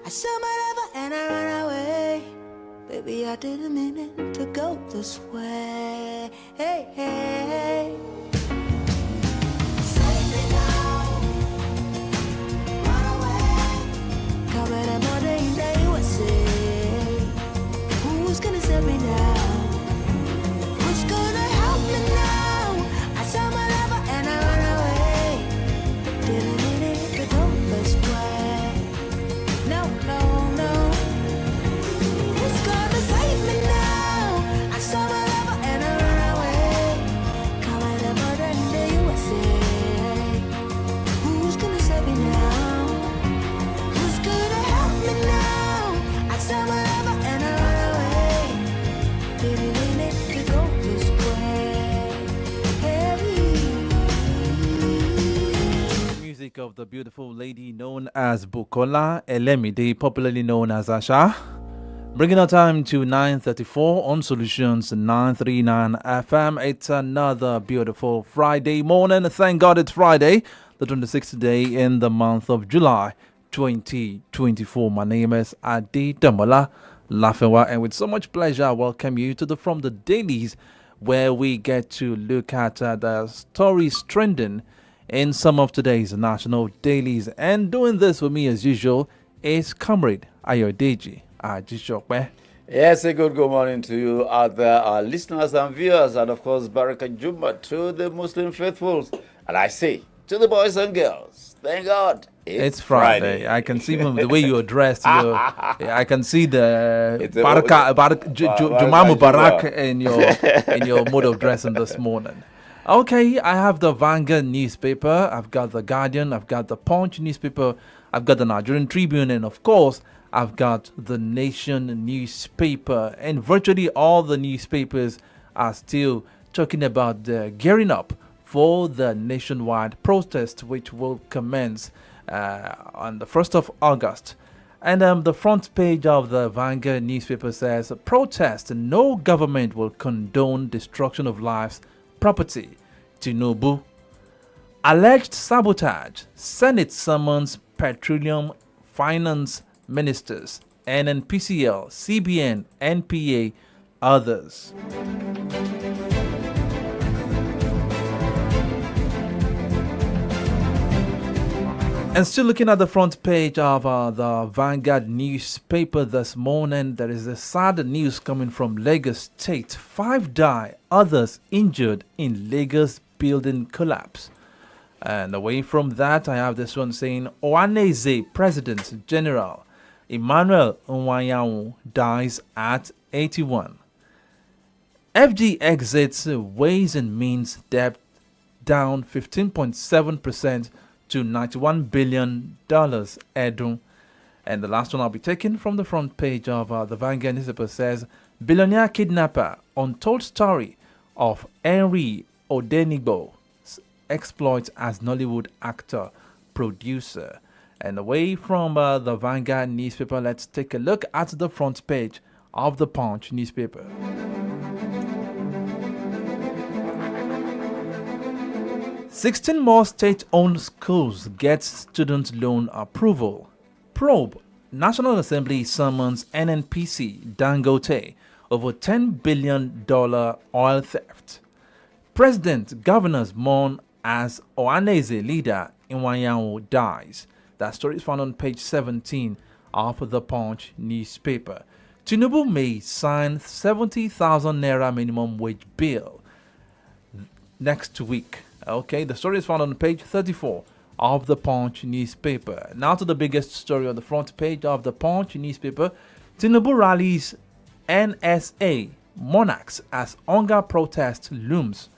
I saw my lover and I ran away. Baby, I didn't mean it to go this way. Hey, hey. Save me now. Run away. Coming in Monday in the USA. Who's gonna save me now? Who's gonna help me now? I saw my lover and I ran away. Didn't mean it to go this way. No, no, no. Who's gonna save me now? I saw my lover and I ran away. Coming in Monday in the USA. Who's gonna save me now? Who's gonna help me now? I saw my lover and I ran away. Didn't mean it to go this way. Music of the beautiful lady known as Bukola Elemide, popularly known as Asha. Bringing our time to 9:34 on Solutions 939 FM. It's another beautiful Friday morning. Thank God it's Friday, the 26th day in the month of July 2024. My name is Adi Damola Lafewa, and with so much pleasure, I welcome you to the From the Dailies, where we get to look at the stories trending in some of today's national dailies. And doing this with me, as usual, is Comrade Ayodeji Ajishokwe. Yes, a good morning to you out there, our listeners and viewers, and of course, Baraka Jumba to the Muslim faithfuls. And I say to the boys and girls, thank God It's Friday. I can see from the way you're dressed. I can see the It's a- Juma Mubarak in your mode of dressing this morning. Okay, I have the Vanguard newspaper, I've got the Guardian, I've got the Punch newspaper, I've got the Nigerian Tribune, and of course, I've got the Nation newspaper. And virtually all the newspapers are still talking about gearing up for the nationwide protest, which will commence on the 1st of August. And the front page of the Vanguard newspaper says, protest, no government will condone destruction of lives, property. Tinubu. Alleged sabotage, Senate summons petroleum finance ministers, NNPCL, CBN, NPA, others. And still looking at the front page of the Vanguard newspaper this morning, there is a sad news coming from Lagos State. 5 die, others injured in Lagos building collapse. And away from that, I have this one saying, Ohaneze President General Emmanuel Nwanyanwu dies at 81. FG exits Ways and Means debt down 15.7% to $91 billion, Edu. And the last one I'll be taking from the front page of the Vanguard newspaper says, billionaire kidnapper, untold story of Henry Odenigbo's exploits as Nollywood actor, producer. And away from the Vanguard newspaper, let's take a look at the front page of the Punch newspaper. "16 more state-owned schools get student loan approval." Probe: National Assembly summons NNPC Dangote over $10 billion oil theft. President, governors mourn as Ohaneze leader Nwanyanwu dies. That story is found on page 17 of the Punch newspaper. Tinubu may sign 70,000 naira minimum wage bill next week. Okay, the story is found on page 34 of the Punch newspaper. Now to the biggest story on the front page of the Punch newspaper. Tinubu rallies NSA monarchs as hunger protest looms.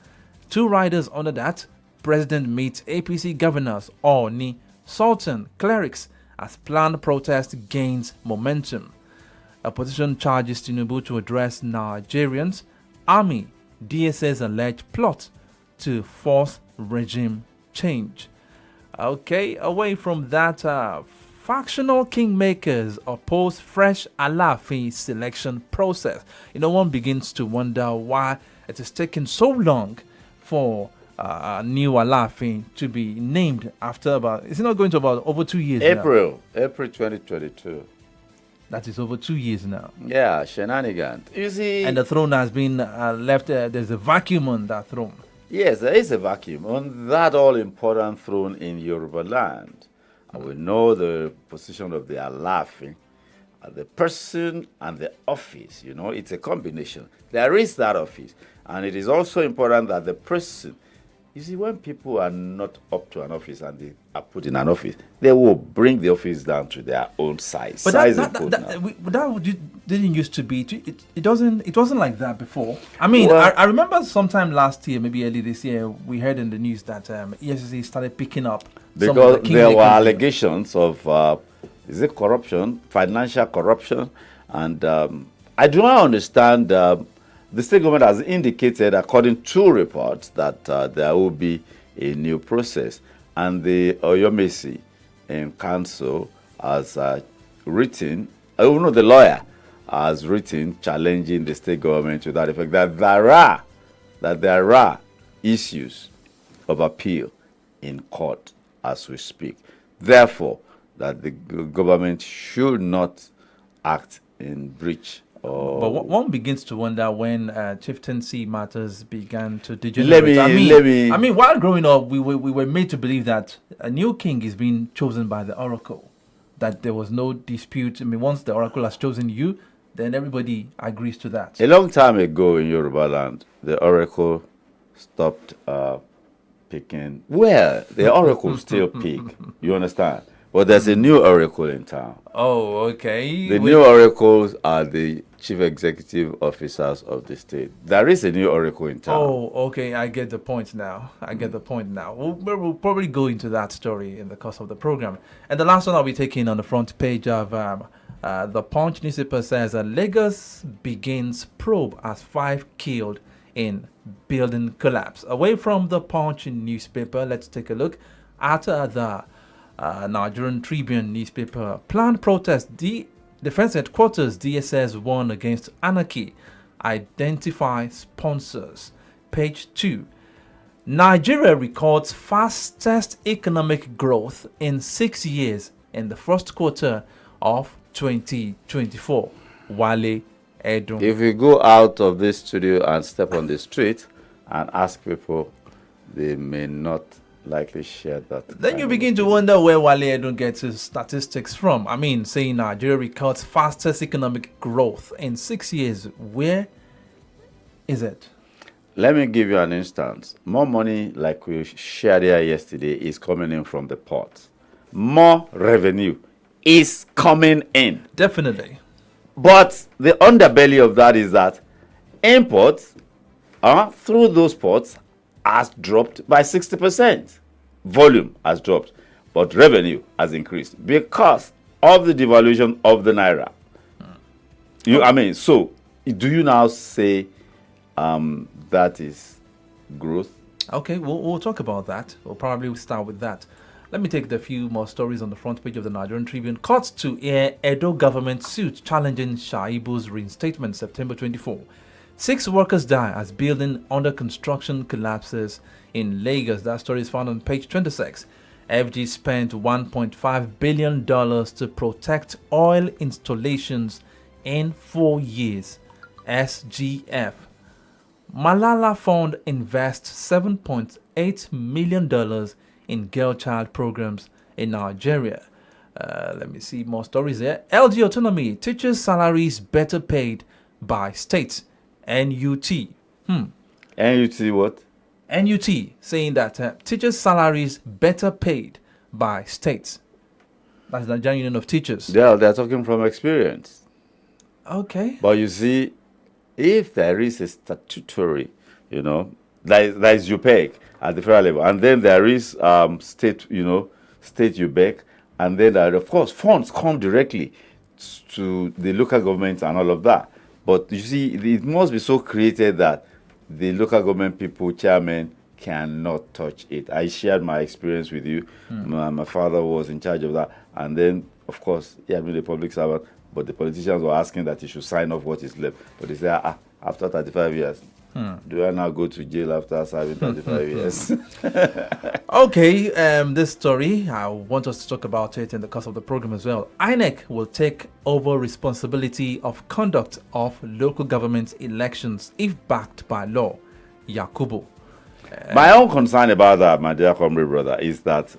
2 riders under that. President meets APC governors, Oni, Sultan, clerics as planned protest gains momentum. Opposition charges Tinubu to address Nigerians. Army, DSS alleged plot to force regime change. Okay, away from that, factional kingmakers oppose fresh Alaafin selection process. One begins to wonder why it is taking so long for new Alaafin to be named after is it not going to about over 2 years now? April 2022. That is over 2 years now. Yeah, shenanigans. You see, And the throne has been left, there's a vacuum on that throne. yes, there is a vacuum on that all-important throne in Yoruba land. And we know the position of the Alaafin, the person and the office. You know, it's a combination. There is that office. And it is also important that the person, you see, when people are not up to an office and they are put in an office, they will bring the office down to their own size. But Size that, is that, good now. that, didn't used to be. It wasn't like that before. I mean, Well- I remember sometime last year, maybe early this year, we heard in the news that EFCC started picking up some of Because the there were kingmakers. allegations of, is it corruption, financial corruption? And I do not understand. The state government has indicated, according to reports, that there will be a new process. And the Oyomesi in council has written, the lawyer has written challenging the state government to that effect, that there are issues of appeal in court as we speak. Therefore, that the government should not act in breach. But one begins to wonder when chieftaincy matters began to degenerate. Let me- I mean, while growing up, we were made to believe that a new king is being chosen by the oracle, that there was no dispute. I mean, once the oracle has chosen you, then everybody agrees to that. A long time ago in Yoruba land, the oracle stopped picking. Well, the oracle still pick. You understand? But there's a new oracle in town. Oh, okay. The new oracles are the chief executive officers of the state. There is a new oracle in town. Oh, okay. I get the point now. We'll probably go into that story in the course of the program. And the last one I'll be taking on the front page of the Punch newspaper says Lagos begins probe as 5 killed in building collapse. Away from the Punch newspaper, let's take a look at the Nigerian Tribune newspaper. Planned protest. Defense headquarters DSS warn against anarchy. Identify sponsors. Page 2. Nigeria records fastest economic growth in 6 years in the first quarter of 2024. Wale Edun. If you go out of this studio and step on the street and ask people, they may not likely share that. Then you begin to wonder where Wale Edun gets his statistics from. I mean, saying Nigeria records fastest economic growth in 6 years. Where is it? Let me give you an instance. More money, like we shared here yesterday, is coming in from the ports. More revenue is coming in. Definitely. But the underbelly of that is that imports through those ports has dropped by 60%. Volume has dropped, but revenue has increased because of the devaluation of the naira. So do you now say that is growth? Okay, we'll talk about that. We'll probably start with that. Let me take the few more stories on the front page of the Nigerian Tribune. Court to air Edo government suit challenging Shaibu's reinstatement, September 24. 6 workers die as building under construction collapses in Lagos. That story is found on page 26. FG spent $1.5 billion to protect oil installations in 4 years. SGF. Malala Fund invests $7.8 million in girl child programs in Nigeria. Let me see more stories there. LG Autonomy. Teachers' salaries better paid by states. NUT. NUT what? NUT saying that teachers' salaries better paid by states. That's the Nigerian Union of Teachers. They're talking from experience. Okay. But you see, if there is a statutory, that is UPEC at the federal level, and then there is state UPEC, and then there, of course, funds come directly to the local government and all of that. But you see, it must be so created that the local government people, chairmen, cannot touch it. I shared my experience with you. My father was in charge of that. And then, of course, he had been a public servant, but the politicians were asking that he should sign off what is left. But he said, after 35 years, Do I now go to jail after serving 35 years? Okay, this story, I want us to talk about it in the course of the program as well. INEC will take over responsibility of conduct of local government elections if backed by law. Yakubu. My own concern about that, my dear comrade brother, is that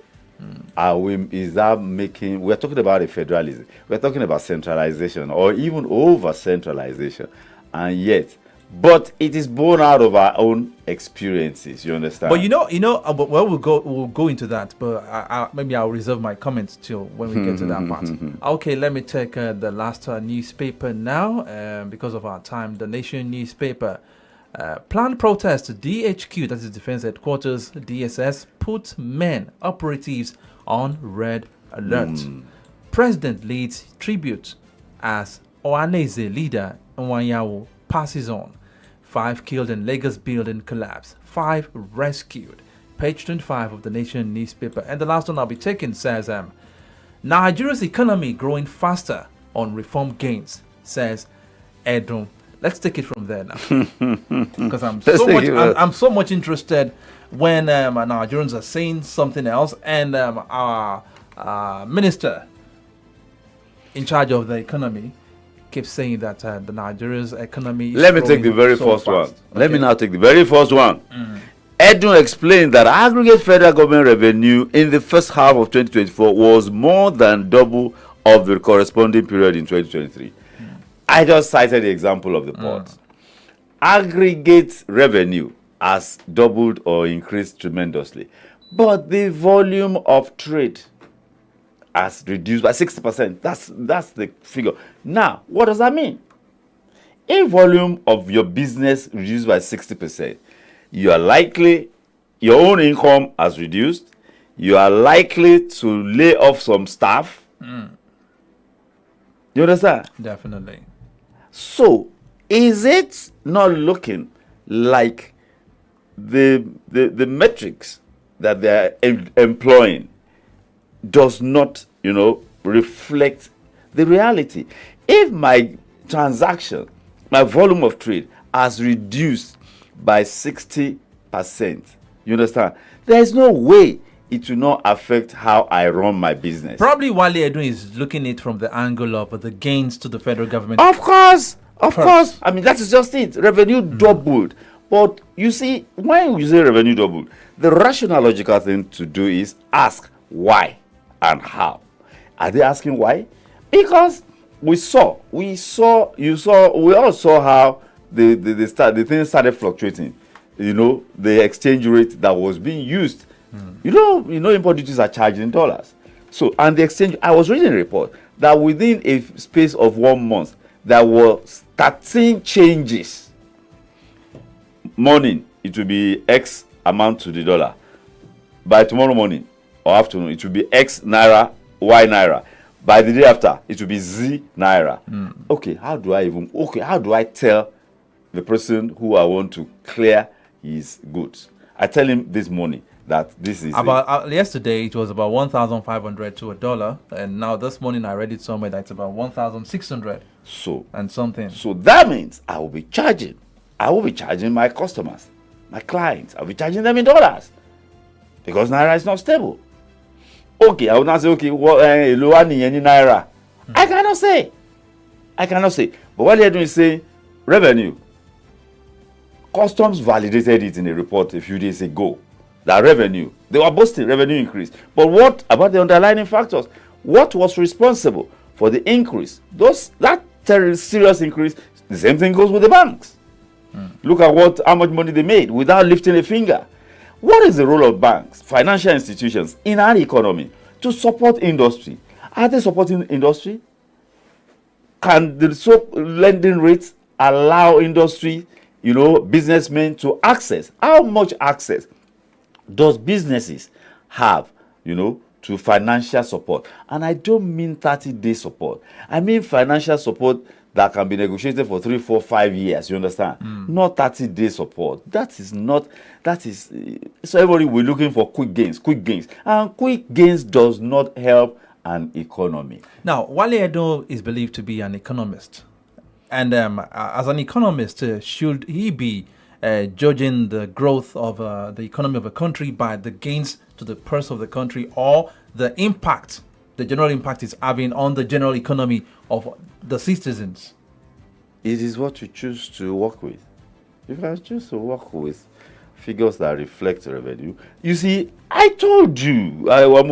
we're talking about a federalism, we're talking about centralization or even over centralization, and yet, but it is born out of our own experiences. You understand? But well, we'll go into that, but maybe I'll reserve my comments till when we get to that part. Okay, let me take the last newspaper now, because of our time. The Nation newspaper. Planned protest DHQ, that is Defense Headquarters, DSS, put men operatives on red alert. President leads tribute as Ohaneze leader Nwanyawo passes on. 5 killed in Lagos building collapse. 5 rescued. Page 25 of the Nation newspaper. And the last one I'll be taking says, Nigeria's economy growing faster on reform gains, says Edun. Let's take it from there now, because I'm so much interested when Nigerians are saying something else, and our minister in charge of the economy keeps saying that the Nigeria's economy. Let me take the very first one. Okay. Let me now take the very first one. Edun explained that aggregate federal government revenue in the first half of 2024 was more than double of the corresponding period in 2023. I just cited the example of the port. Aggregate revenue has doubled or increased tremendously, but the volume of trade has reduced by 60%. That's the figure. Now, what does that mean? If volume of your business reduced by 60%, you are likely, your own income has reduced, you are likely to lay off some staff. You understand? Definitely. So, is it not looking like the metrics that they are employing does not, reflect the reality? If my transaction, my volume of trade has reduced by 60%, you understand? There is no way it will not affect how I run my business. Probably Wale Edun is looking at it from the angle of the gains to the federal government. Of course. I mean, that is just it. Revenue doubled. But you see, when you say revenue doubled, the rational, logical thing to do is ask why and how. Are they asking why? Because we all saw how the thing started fluctuating. The exchange rate that was being used. Import duties are charged in dollars. So, and the exchange, I was reading a report that within a space of 1 month, there were 13 changes. Morning, it will be X amount to the dollar. By tomorrow morning or afternoon, it will be X naira, Y naira. By the day after, it will be Z naira. Okay, how do I tell the person who I want to clear his goods? I tell him this morning that this is yesterday it was about 1,500 to $1, and now this morning I read it somewhere that it's about 1,600 and something. So that means I will be charging my customers, my clients, I'll be charging them in dollars because naira is not stable. Okay, I will not say lower naira. I cannot say. But what they're doing is saying revenue. Customs validated it in a report a few days ago. That revenue, they were boasting revenue increase. But what about the underlying factors? What was responsible for the increase? That serious increase, the same thing goes with the banks. Look at how much money they made without lifting a finger. What is the role of banks, financial institutions in our economy to support industry? Are they supporting industry? Can the lending rates allow industry, businessmen to access? How much access does businesses have, to financial support? And I don't mean 30-day support. I mean financial support that can be negotiated for 3, 4, 5 years. You understand? Not 30-day support. So everybody we're looking for quick gains. And quick gains does not help an economy. Now, Wale Edun is believed to be an economist. And as an economist, should he be judging the growth of the economy of a country by the gains to the purse of the country or the impact, the general impact is having on the general economy of the citizens. It is what you choose to work with. You can choose to work with figures that reflect revenue. You see, I told you,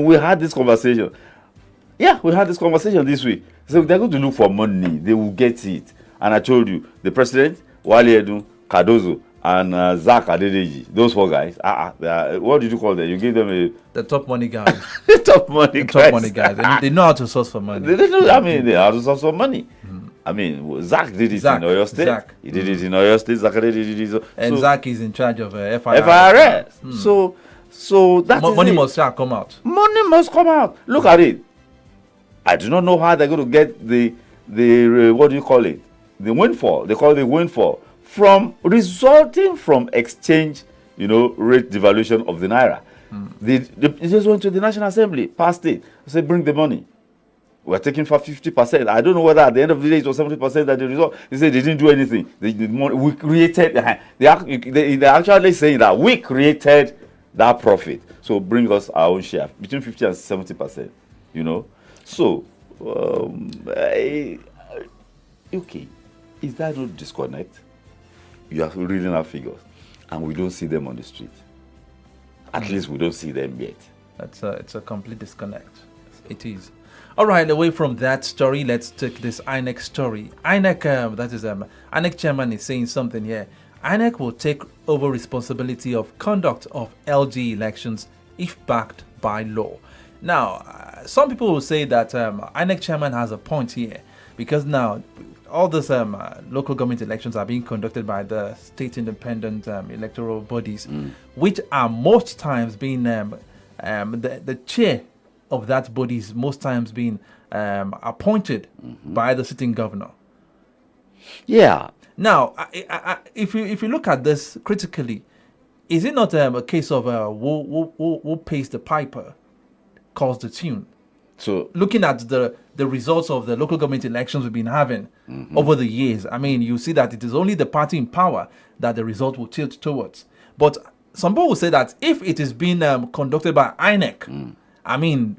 we had this conversation. Yeah, we had this conversation this week. So they're going to look for money. They will get it. And I told you, the president, Wale Edun, Cardozo, and Zach Adedeji, those four guys, what did you call them? You gave them the top money guys. the top money guys. Top money guys. They know how to source for money. They know, I mean, they know how to source for money. I mean, Zach did it in Oyo State. Zach. He did it in Oyo State. Zach did it. And Zach is in charge of FIRS. FIRS. So that is money it. must come out. Money must come out. Look at it. I do not know how they're going to get the what do you call it? The windfall. They call it the windfall resulting from exchange, rate devaluation of the naira. They just went to the National Assembly, passed it, said bring the money. We're taking for 50%. I don't know whether at the end of the day it was 70% that the result. They said they didn't do anything. We created. They're actually saying that we created that profit. So bring us our own share between 50 and 70%. So okay, is that not disconnect? You are reading our figures, and we don't see them on the street. At least we don't see them yet. It's a complete disconnect. It is. All right, away from that story, let's take this INEC story. INEC, INEC chairman is saying something here. INEC will take over responsibility of conduct of LG elections if backed by law. Now, some people will say that INEC chairman has a point here because now all these local government elections are being conducted by the state independent electoral bodies, which are most times being the chair of that body is most times being appointed by the sitting governor. Yeah. Now, if you look at this critically, is it not a case of who pays the piper calls the tune? So, looking at the results of the local government elections we've been having over the years, I mean, you see that it is only the party in power that the result will tilt towards. But some people will say that if it is being conducted by INEC, I mean,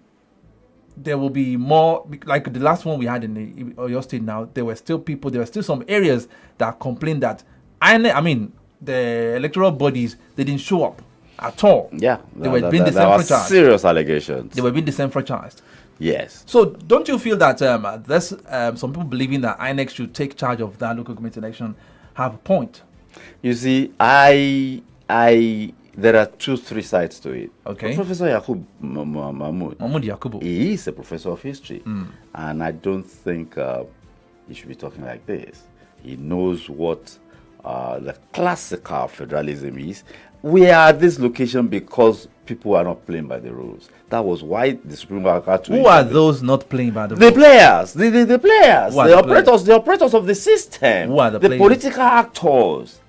there will be more, like the last one we had in the Oyo State now, there were still some areas that complained that INEC, I mean, the electoral bodies, they didn't show up at all. Yeah. They were being disenfranchised. There were serious allegations. They were being disenfranchised. Yes. So don't you feel that there's some people believing that INEC should take charge of that local government election have a point? You see, there are 2-3 sides to it. Okay. Professor Yakub Mahmoud Yakubu. He is a professor of history. And I don't think he should be talking like this. He knows what the classical federalism is. We are at this location because people are not playing by the rules. That was why the Supreme Court had to. Who are those not playing by the rules? The players. The players. Who are The the operators. players? The operators of the system. Who are the The players? political actors.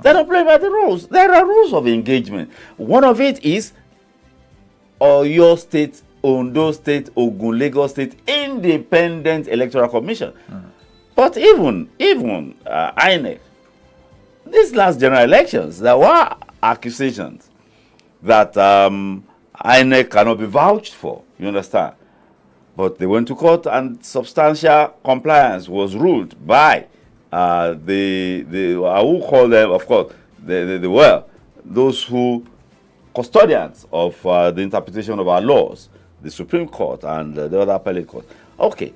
They don't play by the rules. There are rules of engagement. One of it is Oyo State, Ondo State, Ogun, Lagos State Independent Electoral Commission. But even INEC, these last general elections, there were accusations that INEC cannot be vouched for. You understand? But they went to court and substantial compliance was ruled by I will call them, of course, those who custodians of the interpretation of our laws, the Supreme Court and the other appellate court. Okay,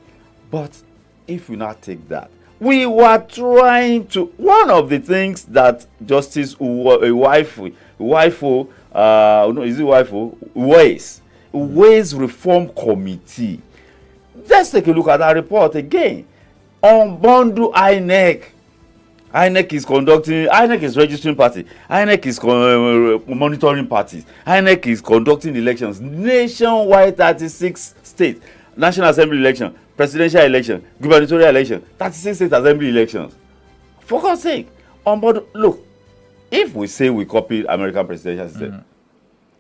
but if we not take that, we were trying to, one of the things that Justice Ways Reform Committee, let's take a look at that report again. Unbundle INEC. INEC is registering party. INEC is monitoring parties. INEC is conducting elections nationwide, 36 states. National Assembly election, presidential election, gubernatorial election, 36 state assembly elections. For God's sake, look, if we say we copied American presidential system,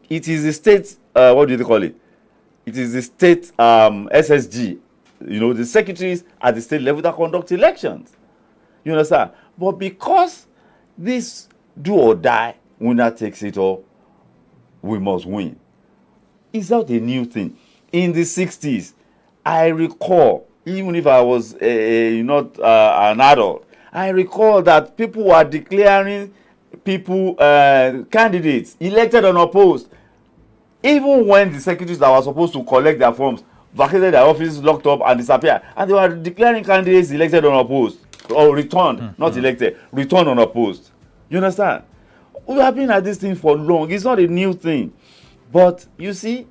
it is the state, what do they call it? It is the state SSG, the secretaries at the state level that conduct elections. You understand? But because this do or die, winner takes it all, we must win. It's not a new thing. In the 60s, I recall, even if I was not an adult, I recall that people were declaring candidates elected unopposed. Even when the secretaries that were supposed to collect their forms vacated their offices, locked up, and disappeared, and they were declaring candidates elected unopposed, or returned, not elected, returned unopposed. You understand? We have been at this thing for long. It's not a new thing. But you see,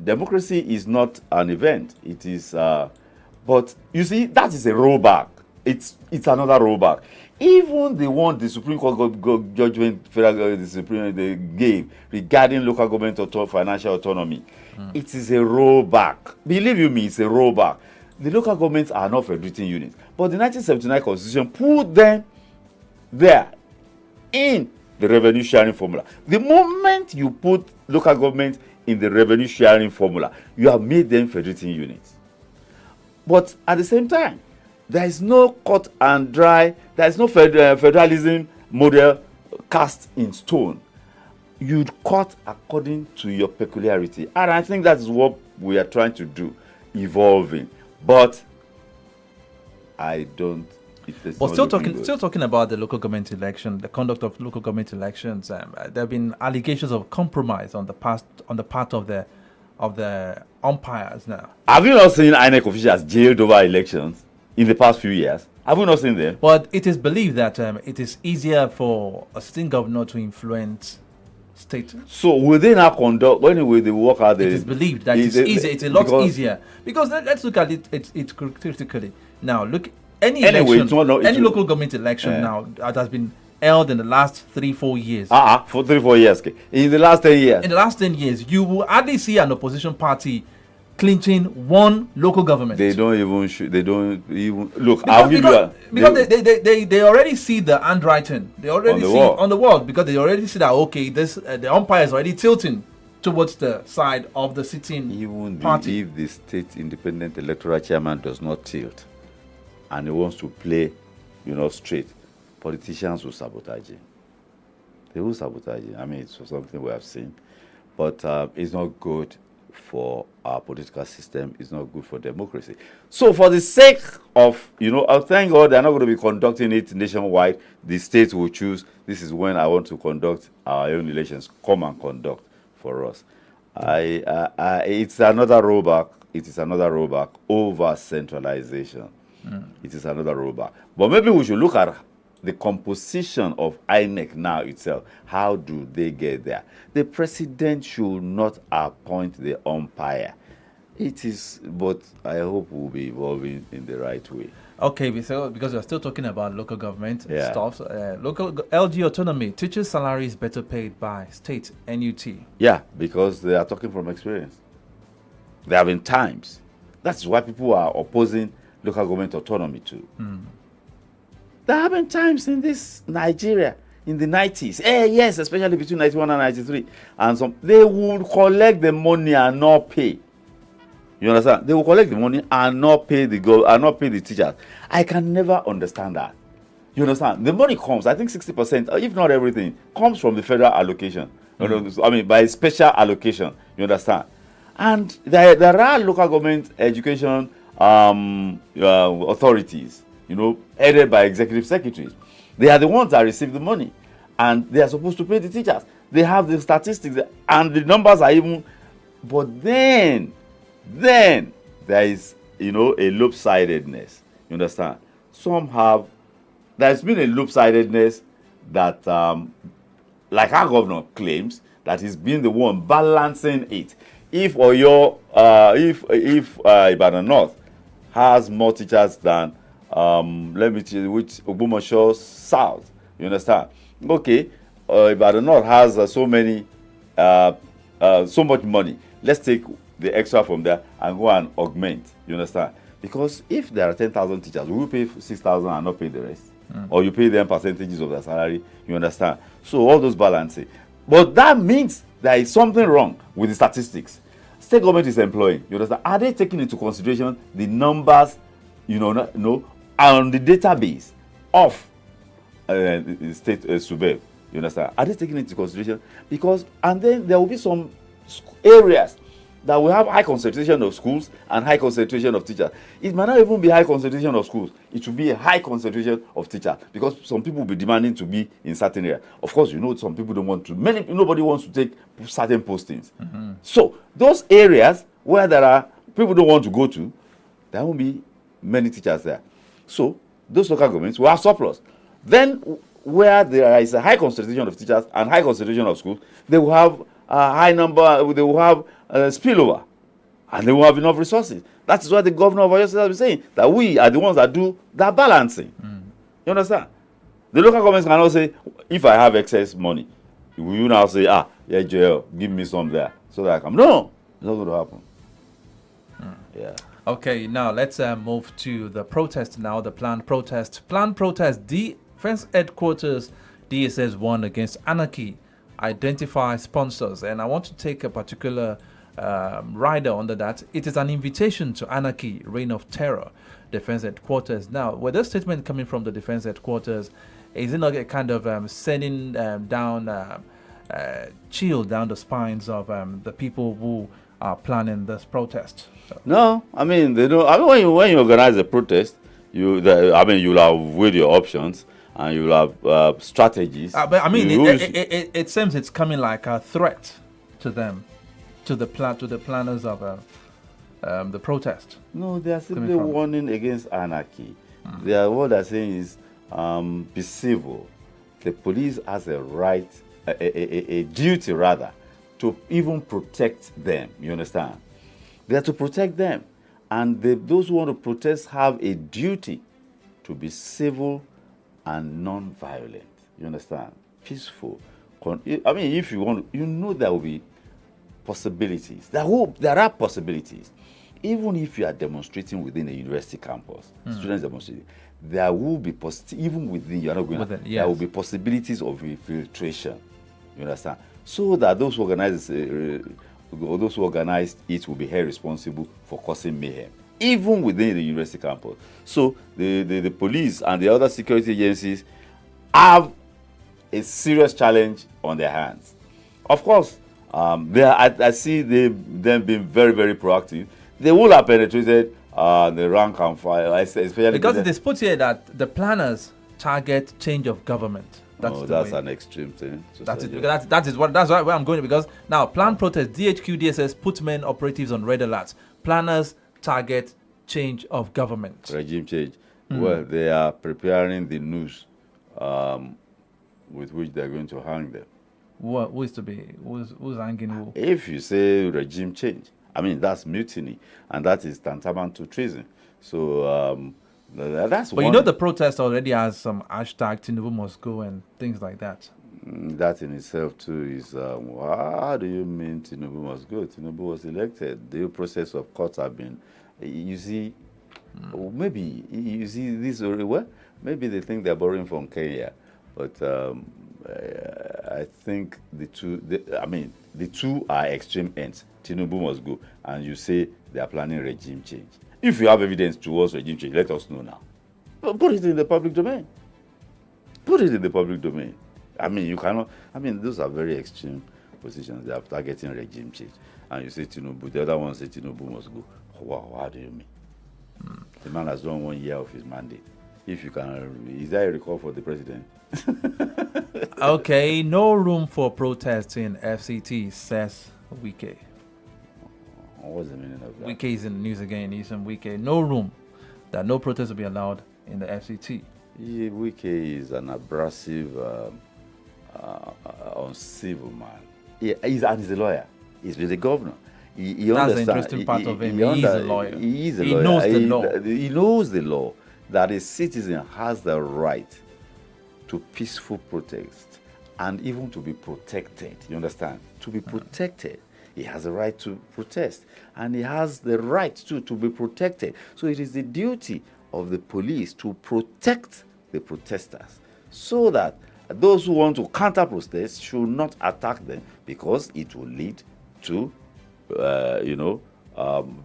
democracy is not an event. It is, but you see, that is a rollback. It's another rollback. Even the one the Supreme Court judgment they gave regarding local government financial autonomy, it is a rollback. Believe you me, it's a rollback. The local governments are not federating units, but the 1979 Constitution put them there in the revenue sharing formula. The moment you put local government in the revenue sharing formula, you have made them federating units. But at the same time, there is no cut and dry, there is no federalism model cast in stone. You cut according to your peculiarity. And I think that is what we are trying to do, evolving. But I don't. But still talking about the local government election, the conduct of local government elections. There have been allegations of compromise on the part of the umpires now. Have you not seen INEC officials jailed over elections in the past few years? Have you not seen them? But it is believed that it is easier for a sitting governor to influence state. So will they now conduct, anyway, they work out the... It is believed that it's easier. It's a lot easier. Because let's look at it critically. Now, look, any local government election now that has been held in the last 3-4 years. For 3-4 years. Okay. In the last 10 years. In the last 10 years, you will hardly see an opposition party clinching one local government. They don't even look. Because they already see the handwriting. They already see on the wall, because they already see that the umpire is already tilting towards the side of the sitting party. If the state independent electoral chairman does not tilt and he wants to play, straight, politicians will sabotage him. They will sabotage him. I mean, it's something we have seen, but it's not good for our political system. It's not good for democracy. So for the sake of, thank God they're not going to be conducting it nationwide. The states will choose, this is when I want to conduct our own elections. Come and conduct for us. It's another rollback. It is another rollback over centralization. It is another rollback. But maybe we should look at the composition of INEC now itself. How do they get there? The president should not appoint the umpire. It is, but I hope we'll be evolving in the right way. Okay, so because we're still talking about local government stuff, local LG autonomy, teachers' salaries better paid by state NUT. Yeah, because they are talking from experience. There have been times. That's why people are opposing local government autonomy too. There have been times in this Nigeria in the 90s, yes, especially between 91 and 93, and they would collect the money and not pay. You understand? They will collect the money and not pay the teachers. I can never understand that. You understand? The money comes, I think 60%, if not everything, comes from the federal allocation. I mean, by special allocation. You understand? And there are local government education authorities, headed by executive secretaries. They are the ones that receive the money, and they are supposed to pay the teachers. They have the statistics, and the numbers are even. But then there is, a lopsidedness. You understand? There's been a lopsidedness that, like our governor claims, that he's been the one balancing it. If Ibadan North has more teachers than Ogbomoso South, you understand? Okay, Ibadan North has so much money. Let's take the extra from there and go and augment. You understand? Because if there are 10,000 teachers, will you pay 6,000 and not pay the rest? Or you pay them percentages of their salary? You understand? So all those balancing. But that means there is something wrong with the statistics. State government is employing. You understand? Are they taking into consideration the numbers, on the database of state suburb. You understand? Are they taking it into consideration? Because, and then there will be some areas that will have high concentration of schools and high concentration of teachers. It might not even be high concentration of schools. It will be a high concentration of teachers because some people will be demanding to be in certain areas. Of course, you know, some people don't want to. Nobody wants to take certain postings. So those areas where there are people don't want to go to, there won't be many teachers there. So those local governments will have surplus. Then where there is a high concentration of teachers and high concentration of schools, they will have a high number, they will have spillover, and they will have enough resources. That is why the governor of Oyo State has been saying that we are the ones that do that balancing. You understand? The local governments cannot say, if I have excess money, will you now say, yeah, Joel, give me some there so that I can. No, it's not going to happen. Yeah. Okay, now let's move to the protest now, the planned protest. Planned protest, Defense Headquarters, DSS warned against anarchy, identify sponsors. And I want to take a particular rider under that. It is an invitation to anarchy, reign of terror, Defense Headquarters. Now, with this statement coming from the Defense Headquarters, is it not a kind of sending down, chill down the spines of the people who are planning this protest? No, I mean they don't. I mean when you organize a protest, you'll have weighed your options and you'll have strategies. But I mean, it seems it's coming like a threat to them, to the planners of the protest. No, they are simply warning against anarchy. What they're saying is be civil. The police has a right, a duty rather, to even protect them. You understand? They are to protect them. And those who want to protest have a duty to be civil and non-violent. You understand? Peaceful. I mean, if you want, you know there will be possibilities. There are possibilities. Even if you are demonstrating within a university campus, students demonstrating, there will be even within you are not going to, there will be possibilities of infiltration. You understand? So that those who organize it will be held responsible for causing mayhem, even within the university campus. So the police and the other security agencies have a serious challenge on their hands. Of course, I see them being very, very proactive. They will have penetrated the rank and file, especially because it is put here that the planners target change of government. That's an extreme thing. That's where I'm going, because now planned protest, DHQ DSS put men operatives on red alerts. Planners target change of government. Regime change. Well, they are preparing the noose with which they're going to hang them. Who's hanging who? If you say regime change, I mean that's mutiny, and that is tantamount to treason. So that's. But you know the protest already has some hashtag Tinubu must go and things like that. That in itself too is how do you mean Tinubu must go? Tinubu was elected. The process of courts have been. You see, maybe you see this well. Maybe they think they're borrowing from Kenya, but I think the two are extreme ends. Tinubu must go, and you say they are planning regime change. If you have evidence towards regime change, let us know now. Put it in the public domain. Put it in the public domain. I mean, you cannot. I mean, those are very extreme positions. They are targeting regime change, and you say Tinubu. The other one say Tinubu must go. Wow, how do you mean? The man has done 1 year of his mandate. If you can, is there a recall for the president? Okay, no room for protests in FCT, says Wike. What's the meaning of that? Wike is in the news again. He's in Wike. No room that no protests will be allowed in the FCT. Yeah, Wike is an abrasive, uncivil man. He's a lawyer. He's been the governor. He That's understands. the interesting part of him. He is a lawyer. He is a He lawyer. knows the law. He knows the law, that a citizen has the right to peaceful protest and even to be protected. You understand? To be protected. He has a right to protest, and he has the right to be protected. So it is the duty of the police to protect the protesters so that those who want to counter-protest should not attack them, because it will lead to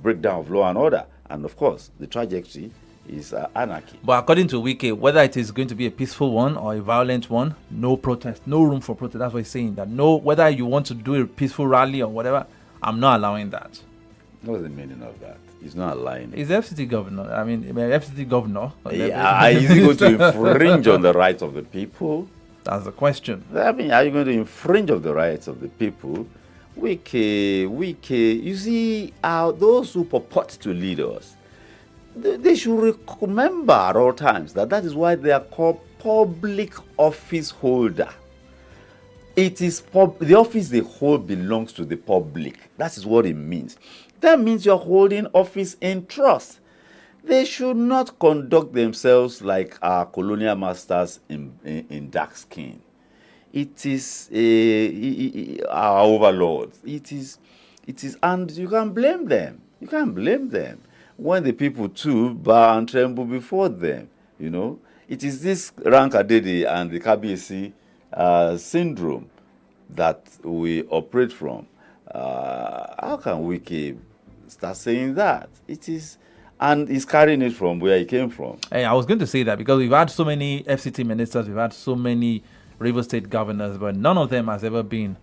breakdown of law and order. And of course, the trajectory is anarchy. But according to Wike, whether it is going to be a peaceful one or a violent one, no protest, no room for protest. That's what he's saying. That no, whether you want to do a peaceful rally or whatever, I'm not allowing that. What's the meaning of that? He's not allowing it. He's the FCT governor. I mean, FCT governor. Is he going to infringe on the rights of the people? That's the question. I mean, are you going to infringe on the rights of the people? Wike, you see, those who purport to lead us, they should remember at all times that is why they are called public office holder. It is the office they hold belongs to the public. That is what it means. That means you're holding office in trust. They should not conduct themselves like our colonial masters in dark skin. It is our overlords. It is, and you can't blame them. You can't blame them when the people too bow and tremble before them. You know, it is this Rankadede and the KBC syndrome that we operate from. How can Wike start saying that? It is, and he's carrying it from where he came from. Hey, I was going to say that because we've had so many FCT ministers, we've had so many River State governors, but none of them has ever been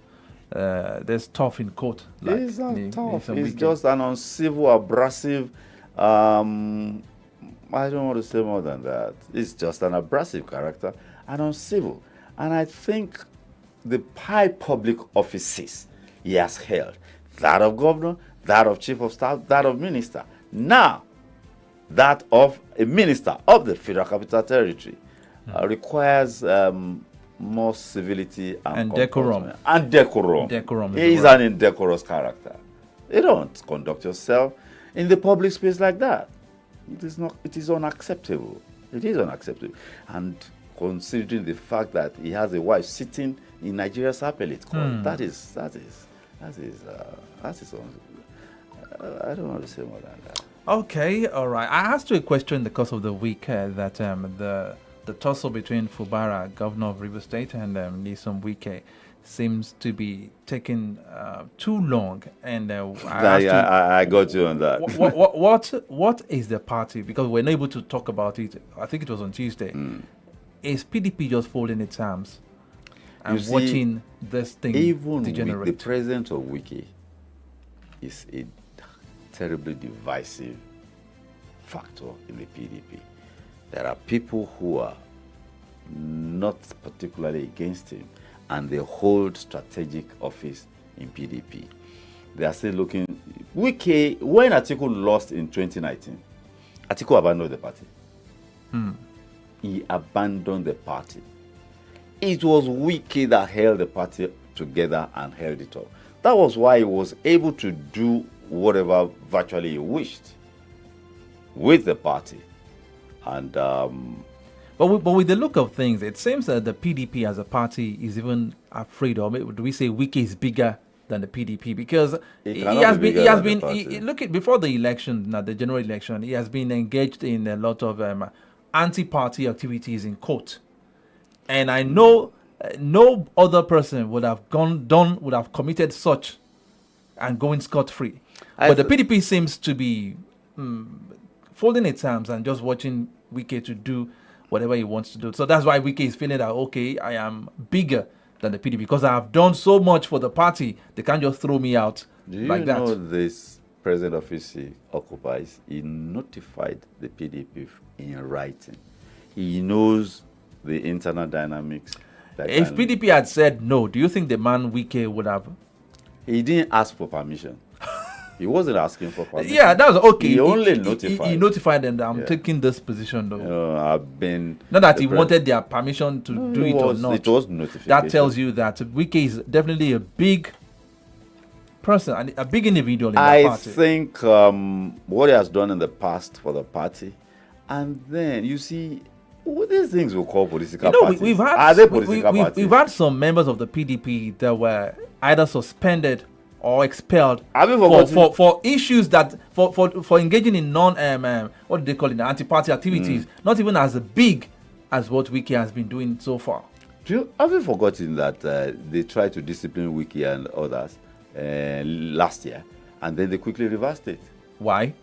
this tough in court. Like He's not tough. He's Wike. just an uncivil, abrasive. I don't want to say more than that. He's just an abrasive character and uncivil. And I think the high public offices he has held, that of governor, that of chief of staff, that of minister, now that of a minister of the Federal Capital Territory, requires more civility and decorum. And decorum. Decorum is He the is word. an indecorous character. You don't conduct yourself in the public space like that. It is not. It is unacceptable. It is unacceptable. And considering the fact that he has a wife sitting in Nigeria's appellate court, that is. I don't want to say more than that. Okay, all right. I asked you a question in the course of the week that the tussle between Fubara, governor of River State, and Nyesom Wike seems to be taking too long. And I got you on that. what is the party? Because we're not able to talk about it. I think it was on Tuesday. Is PDP just folding its arms and You see, watching this thing Even degenerate? with the presence of Wike is a terribly divisive factor in the PDP. There are people who are not particularly against him, and they hold strategic office in PDP. They are still looking. Wike, when Atiku lost in 2019, Atiku abandoned the party. He abandoned the party. It was Wike that held the party together and held it up. That was why he was able to do whatever virtually he wished with the party. And But with the look of things, it seems that the PDP as a party is even afraid, or maybe do we say Wike is bigger than the PDP? Because he has been look at before the election, not the general election, he has been engaged in a lot of anti-party activities in court, and I know no other person would have would have committed such and going scot-free. But the PDP seems to be folding its arms and just watching Wike to do whatever he wants to do. So that's why Wike is feeling that, okay, I am bigger than the PDP because I have done so much for the party. They can't just throw me out like that. Do you know this president office he occupies? He notified the PDP in writing. He knows the internal dynamics. If PDP had said no, do you think the man Wike would have? He didn't ask for permission. He wasn't asking for permission. Yeah, that was okay. He only notified. He notified them that I'm taking this position, though. I've been. Not that he wanted their permission to do it or not. It was notification. That tells you that Wike is definitely a big person, and a big individual in the party. I think what he has done in the past for the party, and then you see, what these things we call political parties. Are they political parties? We've had some members of the PDP that were either suspended or expelled for issues that for engaging in what do they call it, anti-party activities, not even as big as what Wike has been doing so far. Have you forgotten that they tried to discipline Wike and others last year, and then they quickly reversed it? Why?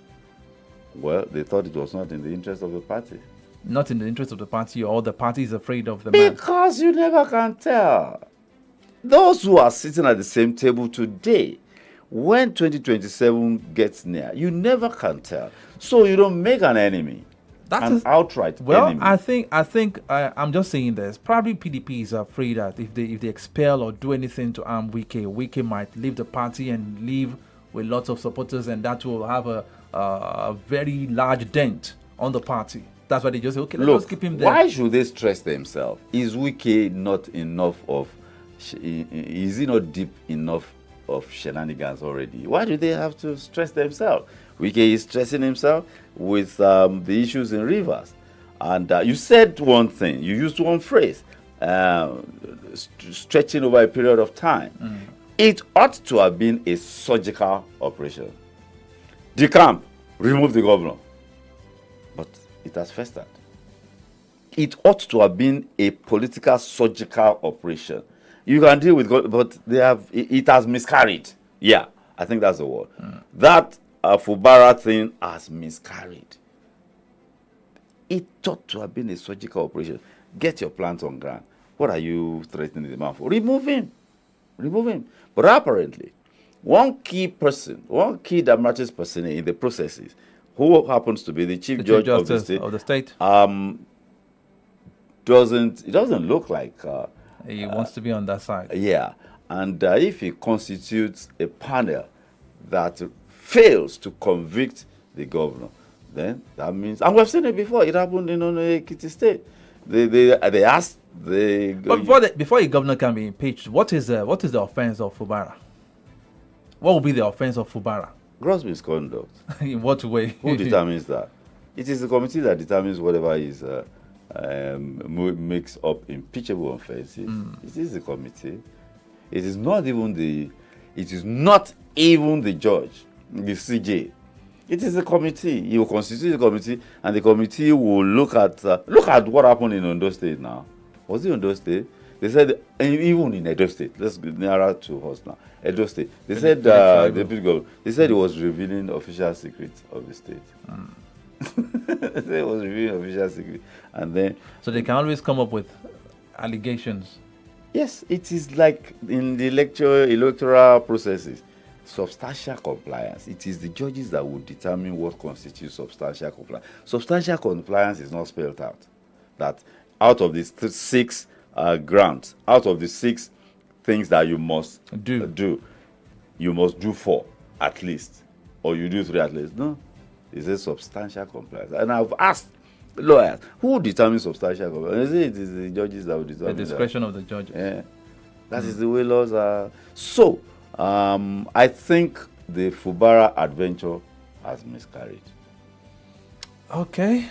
Well, they thought it was not in the interest of the party. Not in the interest of the party, or the party is afraid of the man. Because you never can tell. Those who are sitting at the same table today, when 2027 gets near, you never can tell. So you don't make an enemy, an outright enemy. I'm just saying this. Probably PDP is afraid that if they expel or do anything to arm Wike might leave the party and leave with lots of supporters, and that will have a very large dent on the party. That's why they just say, okay, let's just keep him there. Why should they stress themselves? Is Wike not enough of? Is he not deep enough of shenanigans already? Why do they have to stress themselves? Wike is stressing himself with the issues in Rivers. And you said one thing, you used one phrase, stretching over a period of time. It ought to have been a surgical operation. Decamp, remove the governor. But it has festered. It ought to have been a political surgical operation. You can deal with God, but it has miscarried. Yeah, I think that's the word. That Fubara thing has miscarried. It ought to have been a surgical operation. Get your plants on ground. What are you threatening the man for? Remove him. Remove him. But apparently, one key Damages person in the processes, who happens to be the Chief Judge of the state, doesn't look like he wants to be on that side. Yeah, and if he constitutes a panel that fails to convict the governor, then that means, and we've seen it before. It happened in Ekiti State. They asked the. But before a governor can be impeached, what is the offense of Fubara? What will be the offense of Fubara? Gross misconduct. In what way? Who determines that? It is the committee that determines whatever is makes up impeachable offenses. It is the committee. It is not even the judge, the CJ. It is the committee. You will constitute the committee, and the committee will look at what happened in Ondo State now. Was it Ondo State? They said, even in Edo State, let's get nearer to us now. Edo State. They said they said it was revealing official secrets of the state. They said it was revealing official secrets, and then so they can always come up with allegations. Yes, it is like in the electoral processes. Substantial compliance. It is the judges that will determine what constitutes substantial compliance. Substantial compliance is not spelled out. That out of these six grants, out of the 6 things that you must do, you must do 4 at least, or you do 3 at least. No, it's a substantial compliance. And I've asked lawyers, who determines substantial compliance? It is the judges that will determine. The discretion of the judges. Yeah, that is the way laws are. So, I think the Fubara adventure has miscarried. Okay.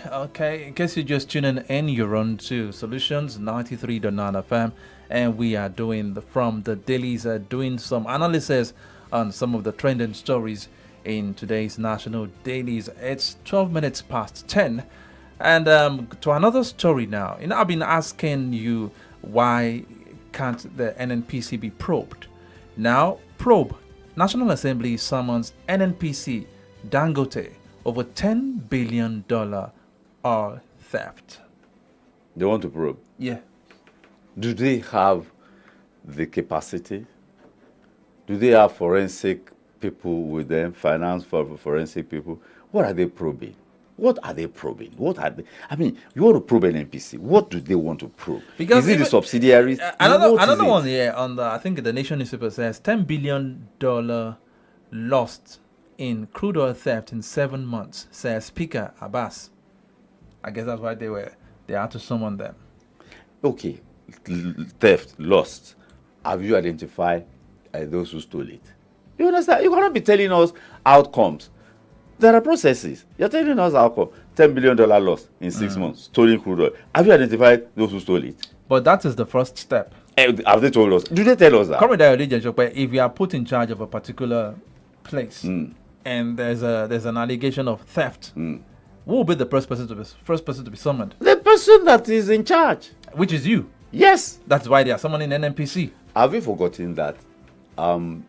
In case you're just tuning in, you're on to Solutions 93.9 FM, and we are doing from the dailies, doing some analysis on some of the trending stories in today's national dailies. It's 12 minutes past 10, and to another story now. I've been asking you, why can't the NNPC be probed? Now, probe. National Assembly summons NNPC Dangote over $10 billion oil theft. They want to probe? Yeah. Do they have the capacity? Do they have forensic people with them, finance for forensic people? What are they probing? What are they probing? I mean, you want to probe an NPC. What do they want to probe? Because is it the subsidiaries? Another one here on I think the Nation newspaper says $10 billion lost in crude oil theft in 7 months, says Speaker Abbas. I guess that's why they had to summon them. Okay, theft, lost. Have you identified those who stole it? You understand? You cannot be telling us outcomes. There are processes. You're telling us outcome. $10 billion lost in 6 months, stolen crude oil. Have you identified those who stole it? But that is the first step. Have they told us? Do they tell us that? If you are put in charge of a particular place and there's an allegation of theft, who will be the first person to be summoned? The person that is in charge, which is you. Yes, that's why they are summoning NNPC. Have you forgotten that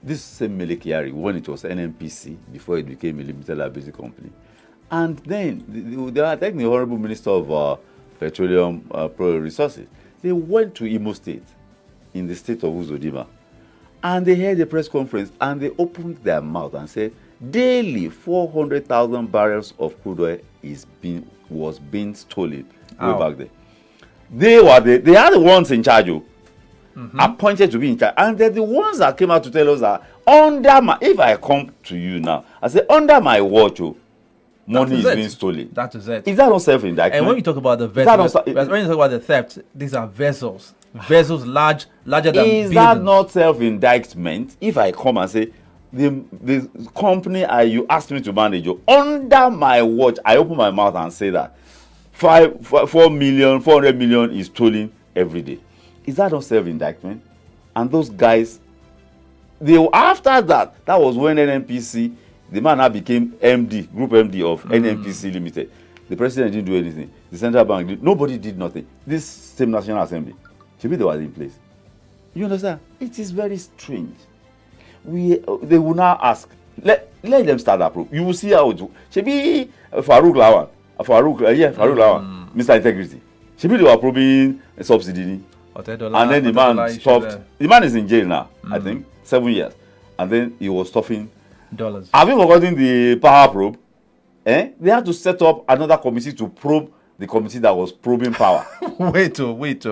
this same Mele Kyari, when it was NNPC before it became a limited liability company, And then, I think the Honorable Minister of Petroleum Resources, they went to Imo State, in the state of Uzodima, and they held a press conference and they opened their mouth and said, daily 400,000 barrels of crude oil was being stolen way back then. They are the ones in charge, appointed to be in charge, and they're the ones that came out to tell us that if I come to you now, I say under my watch, money is being stolen. That is it. Is that not self-indictment? And when you talk about the vessels, when you talk about the theft, these are vessels larger than Is buildings. that not self-indictment? If I come and say, the company you asked me to manage, under my watch, I open my mouth and say that 400 million is stolen every day. Is that not self-indictment? And those guys, after that was when NNPC, the man now became group MD of NNPC Limited. The president didn't do anything. The central bank nobody did nothing. This same National Assembly, maybe they were in place. You understand? It is very strange. They will now ask, let them start that probe. You will see how it will. Shebi Farouk Lawan, Mr. Integrity. Shebi they were probing a subsidy. And then the man stopped. The man is in jail now, I think, 7 years. And then he was stuffing dollars. Have you forgotten the power probe? They had to set up another committee to probe the committee that was probing power. wait.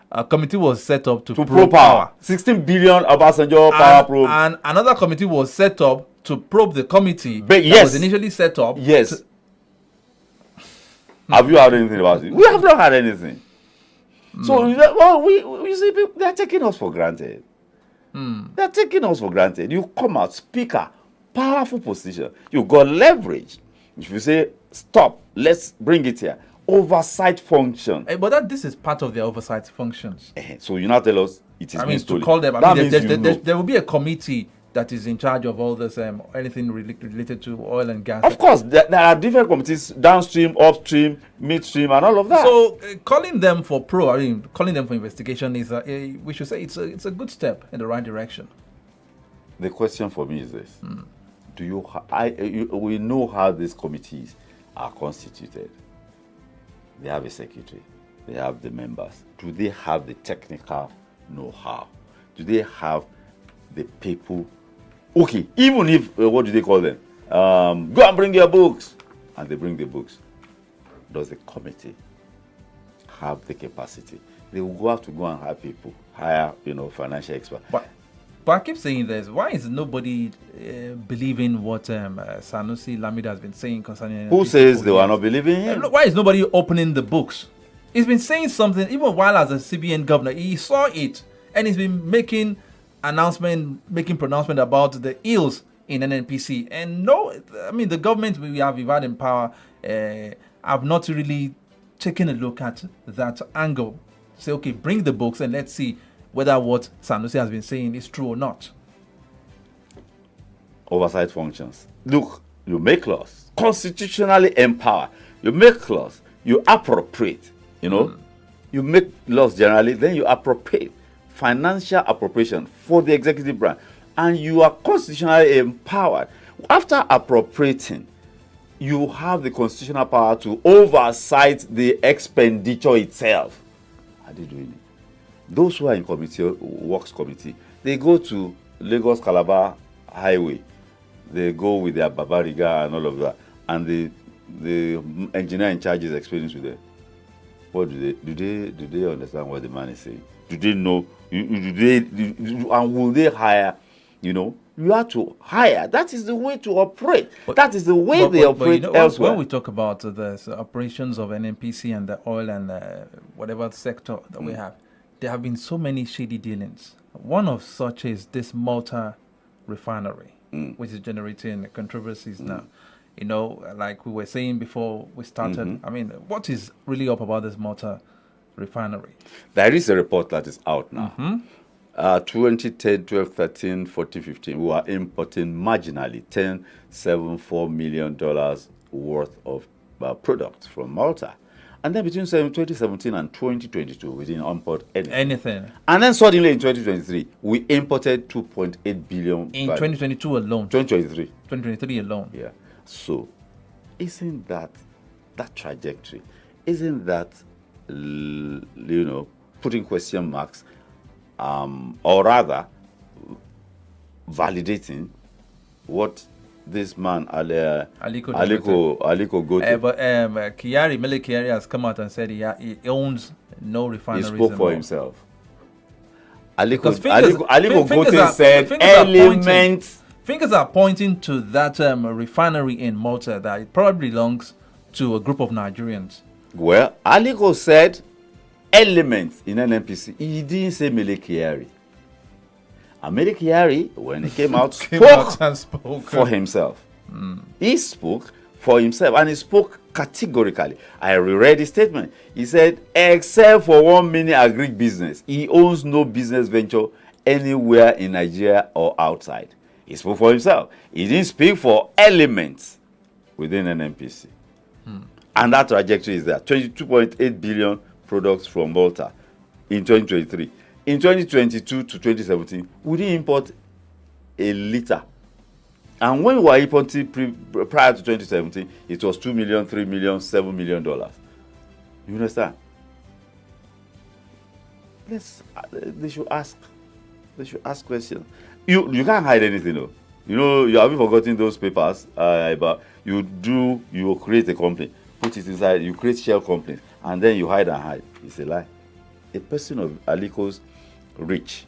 A committee was set up to probe power. 16 billion Obasanjo power probe. And another committee was set up to probe the committee that was initially set up. Yes. Have you heard anything about it? We have not had anything. So, we see people, they are taking us for granted. They are taking us for granted. You come out, speaker, powerful position. You got leverage. If you say, stop, let's bring it here. Oversight function. But this is part of their oversight functions. So you now tell us it is being stolen. To call them, That there will be a committee that is in charge of all this, anything related to oil and gas. Of course, there are different committees, downstream, upstream, midstream, and all of that. So calling them for calling them for investigation is, we should say, it's a good step in the right direction. The question for me is this: we know how these committees are constituted. They have a secretary. They have the members. Do they have the technical know-how? Do they have the people? Okay, even if, what do they call them? Go and bring your books. And they bring the books. Does the committee have the capacity? They will have to go and hire financial experts. But I keep saying this. Why is nobody believing what Sanusi Lamido has been saying concerning? Who says they were not believing him? Why is nobody opening the books? He's been saying something even while as a CBN governor. He saw it and he's been making pronouncement about the ills in NNPC. And the government we have had in power have not really taken a look at that angle. Say, okay, bring the books and let's see whether what Sanusi has been saying is true or not. Oversight functions. Look, you make laws, constitutionally empowered. You make laws, you appropriate, You make laws generally, then you appropriate. Financial appropriation for the executive branch. And you are constitutionally empowered. After appropriating, you have the constitutional power to oversight the expenditure itself. Are they doing it? Those who are in works committee, they go to Lagos Calabar Highway. They go with their Babariga and all of that. And the engineer in charge is explaining to them. What do they understand what the man is saying? Do they know? And will they hire? You have to hire. That is the way to operate. That is the way they operate elsewhere. When we talk about the operations of NNPC and the oil and whatever sector that we have, there have been so many shady dealings. One of such is this Malta refinery, which is generating controversies now. Like we were saying before we started, what is really up about this Malta refinery? There is a report that is out now. 2010, 12, 13, 14, 15, we were importing marginally $10.74 million worth of products from Malta. And then between 2017 and 2022, we didn't import anything. And then suddenly in 2023, we imported 2.8 billion. In 2022 alone? 2023. 2023 alone. Yeah. So, isn't that trajectory? Isn't that, putting question marks, or rather, validating what this man Aliko Gote, but Mele Kyari has come out and said he owns no he refineries. spoke for anymore. himself. Because Aliko fingers Gote are- said fingers are pointing. elements. Fingers are pointing to that refinery in Malta that it probably belongs to a group of Nigerians. Well, Aliko said elements in NNPC. He didn't say Mele Kyari. And Mele Kyari, when he came out, spoke for himself. He spoke for himself, and he spoke categorically. I reread his statement. He said, except for one mini agri business, he owns no business venture anywhere in Nigeria or outside. He spoke for himself. He didn't speak for elements within NNPC. And that trajectory is there. 22.8 billion products from Malta in 2023. In 2022 to 2017, we didn't import a liter. And when we were importing prior to 2017, it was 2 million, 3 million, $7 million. You understand? They should ask questions. You can't hide anything, though. You haven't forgotten those papers, but you create a company, put it inside, you create shell companies, and then you hide and hide. It's a lie. A person of Aliko's reach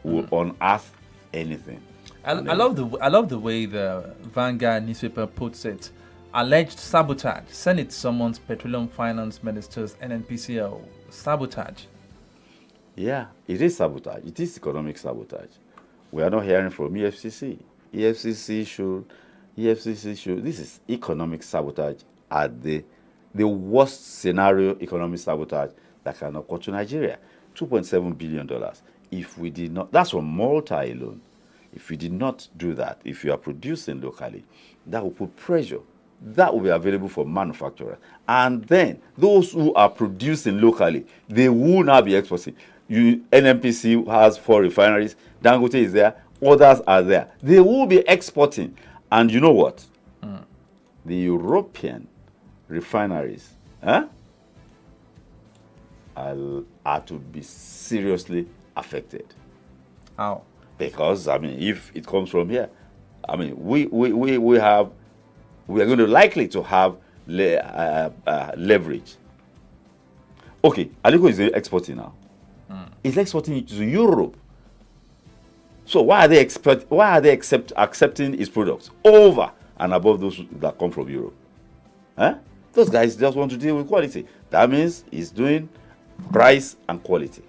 will unearth anything. I love the way the Vanguard newspaper puts it. Alleged sabotage. Senate summons Petroleum Finance Minister's NNPCL. Sabotage. Yeah, it is sabotage. It is economic sabotage. We are not hearing from EFCC. EFCC should. This is economic sabotage at the worst scenario economic sabotage that can occur to Nigeria. $2.7 billion. If we did not, that's from Malta alone. If we did not do that, if you are producing locally, that will put pressure. That will be available for manufacturers. And then those who are producing locally, they will now be exporting. NNPC has 4 refineries. Dangote is there. Others are there. They will be exporting. And you know what? The European refineries are to be seriously affected. How? Because, if it comes from here, we are going to likely to have leverage. Okay, Aliko is exporting now. He's exporting to Europe. So why are they accepting his products over and above those that come from Europe? Those guys just want to deal with quality. That means he's doing price and quality.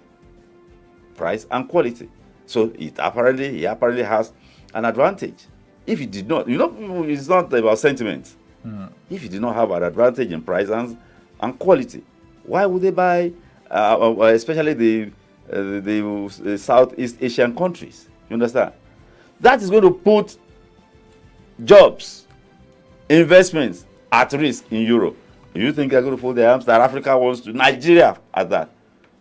Price and quality. So he apparently has an advantage. If he did not, it's not about sentiment. If he did not have an advantage in price and quality, why would they buy, especially the Southeast Asian countries? You understand? That is going to put jobs, investments at risk in Europe. You think they're going to fold their arms that Africa wants to? Nigeria at that.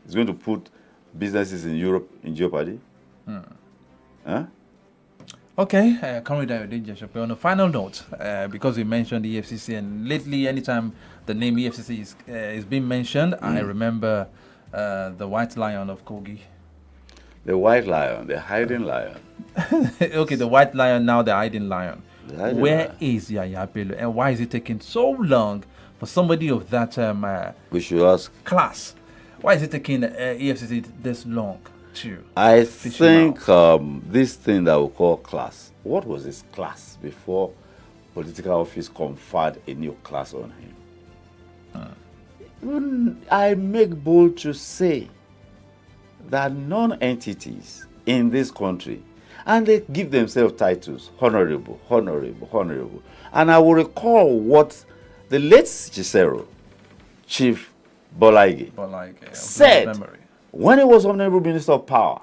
It's going to put businesses in Europe in jeopardy. Okay, Comrade Ayode, on a final note, because we mentioned the EFCC, and lately, anytime the name EFCC is being mentioned, I remember the White Lion of Kogi. The White Lion, the hiding lion. Okay, the White Lion, now the hiding lion. Where Lion. is Yaya Bello, and why is it taking so long for somebody of that We should ask. class? Why is it taking EFCC this long to? I fish him think this thing that we call class. What was his class before political office conferred a new class on him? I make bold to say that non-entities in this country, and they give themselves titles, honorable. And I will recall what the late Cicero, Chief Bolaige, said when he was Honorable Minister of Power,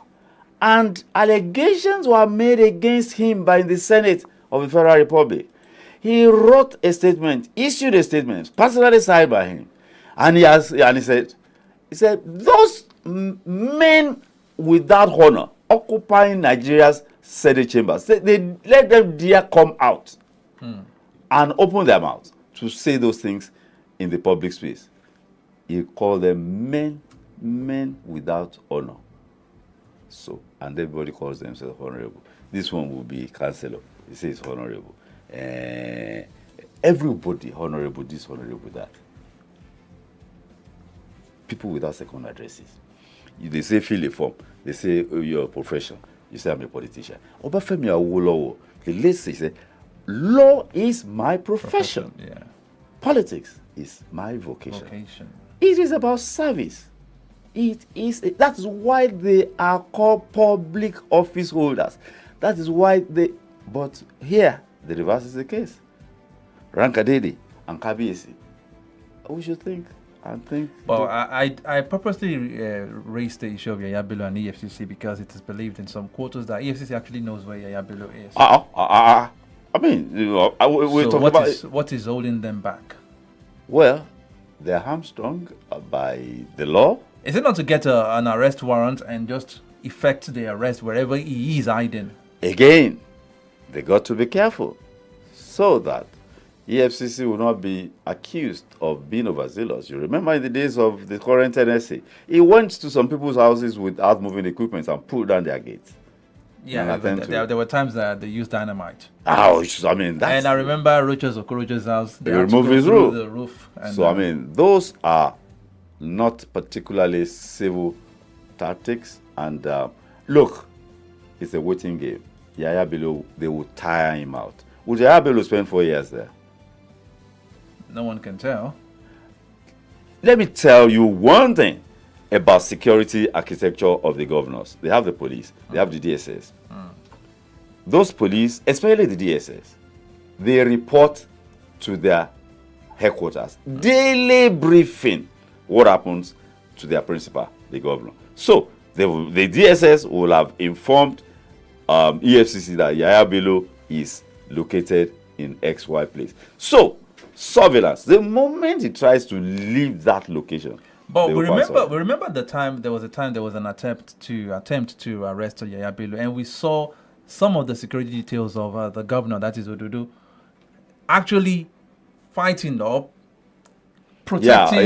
and allegations were made against him by the Senate of the Federal Republic. He wrote a statement, issued a statement, personally signed by him, and he said, those men without honor occupying Nigeria's Senate chambers, they let them dare come out and open their mouths to say those things in the public space. He called them men without honor. So, and everybody calls themselves honorable. This one will be councillor. He says honorable. Everybody honorable, this honorable, that. People without second addresses. They say fill a form. They say, oh, you're a profession. You say I'm a politician. Obafemi Awolowo, the late said, law is my profession. Yeah. Politics is my vocation. Vocation. It is about service. It is. That's why they are called public office holders. That is why they. But here, the reverse is the case. Rankadede and Kabiyesi. We should think and think. Well, I purposely raised the issue of Yaya Bello and EFCC because it is believed in some quarters that EFCC actually knows where Yaya Bello is. I mean, we So talk about what is holding them back? Well, they're hamstrung by the law. Is it not to get an arrest warrant and just effect the arrest wherever he is hiding? Again, they got to be careful so that EFCC will not be accused of being overzealous. You remember in the days of the current NSA, he went to some people's houses without moving equipment and pulled down their gates. Yeah, there were times that they used dynamite. Ouch! I mean, that's... And I remember Roger's Okorocha's house. They had to removed go his through roof. the roof. And, So, I mean, those are not particularly civil tactics. And look, it's a waiting game. Yaya Bello, they will tire him out. Would Yaya Bello spend 4 years there? no one can tell. Let me tell you one thing about security architecture of the governors. They have the police, they have the DSS. Those police, especially the DSS, they report to their headquarters. Daily briefing what happens to their principal, the governor. So the DSS will have informed EFCC that Yaya Bello is located in XY place. So surveillance, the moment he tries to leave that location. But they we will find remember the time there was an attempt to arrest Yaya Bello, and we saw some of the security details of the governor, that is Odudu, actually fighting up, protecting.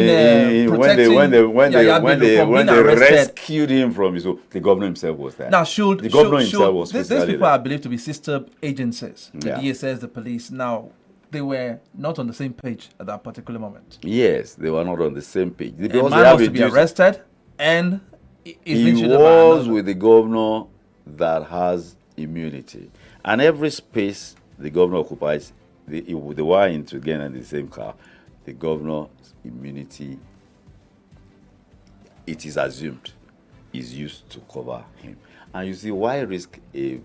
When they arrested. rescued him from his home, the governor himself was there. Now, the governor himself was these physically people there. are believed to be sister agencies, the Yeah. DSS, the police. Now, they were not on the same page at that particular moment. Yes, they were not on the same page. A Because man they have was a to be duty. arrested, and is He being treated by was another. with the governor that has immunity. And every space the governor occupies, they were in together in the same car. The governor's immunity, it is assumed, is used to cover him. And you see, why risk a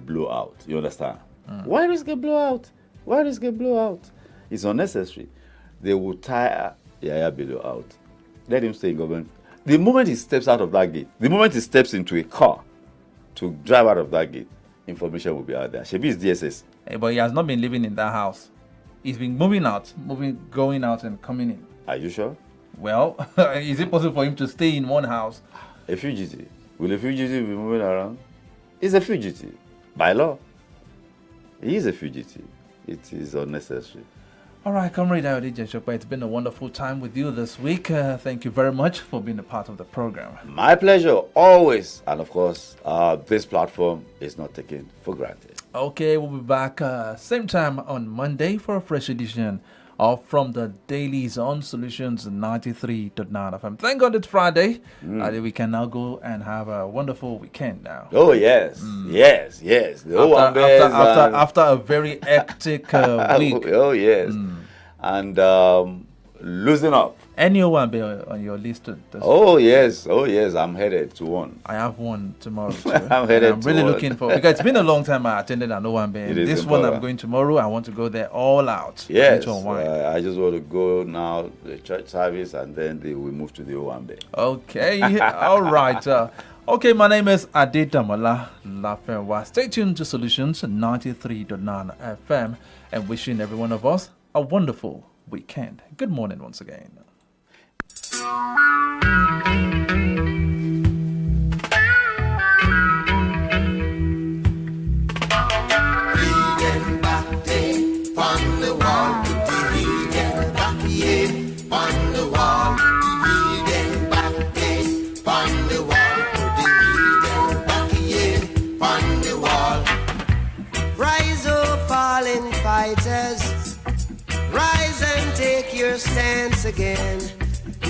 blowout? You understand? Why risk a blowout? Why risk a blowout? It's unnecessary. They will tire Yaya Bello out. Let him stay in government. The moment he steps out of that gate, the moment he steps into a car to drive out of that gate, information will be out there. Shebi is DSS. But he has not been living in that house. He's been going out and coming in. Are you sure? Well, is it possible for him to stay in one house? A fugitive. Will a fugitive be moving around? He's a fugitive. By law. He is a fugitive. It is unnecessary. All right, Comrade Ayode Jeshopa, it's been a wonderful time with you this week. Thank you very much for being a part of the program. My pleasure, always. And of course, this platform is not taken for granted. Okay, we'll be back same time on Monday for a fresh edition of From the Dailies on Solutions 93.9 FM. Thank God it's Friday. We can now go and have a wonderful weekend now. Oh, yes. Yes. The After a very hectic week. Oh, yes. And losing up. Any Owambe on your list? Oh, yes. I'm headed to one. I have one tomorrow too. I'm headed I'm really to one. looking for, because it's been a long time I attended an Owambe. It is This one I'm important. going tomorrow. I want to go there all out. Yes. To unwind. I just want to go now, the church service, and then we move to the Owambe. Okay, all right. Okay, my name is Adedamola Lafenwa. Stay tuned to Solutions 93.9 FM and wishing every one of us a wonderful weekend. Good morning once again. Reading back day on the wall,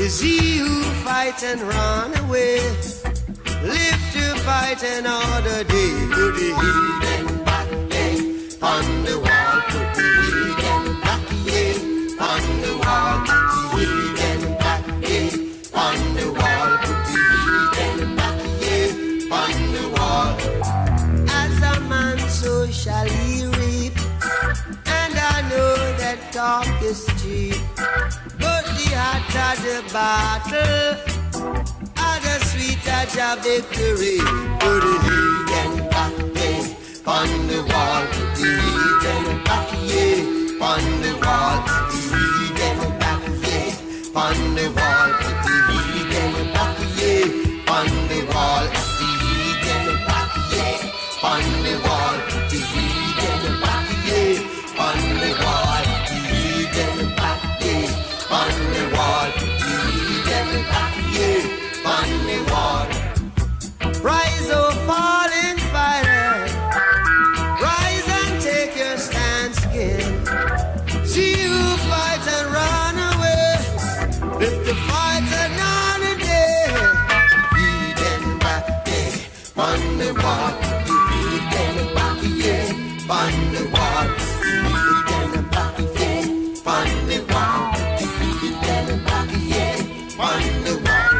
Is he who fight and run away, live to fight another day. Put the heathen back, yeah, on the wall. Put the heathen back, yeah, on the wall. Put the heathen back, yeah, on the wall. Put the heathen back, yeah, on the wall. As a man, so shall he reap. And I know that talk is cheap, but the hotter the battle, and the sweeter the victory. Put the heathen back, yeah, on the wall. Put the heathen back, yeah, on the wall. Put the heathen back, yeah, on the wall. Put the heathen back, yeah, on the wall. Put the heathen back, yeah, on the wall. Put the heathen back, yeah, on the wall. Put the heathen back, yeah, on the wall. Put the heathen back, yeah, on the wall. Rise, oh fallen fighter, rise and take your stance again. See who fights and run away, if the fight's another day. Beat them back there, on the wall. Beat them back here, on the wall. Beat them back here, on the wall. Beat them back here, on the wall. Beat them back here, on the wall.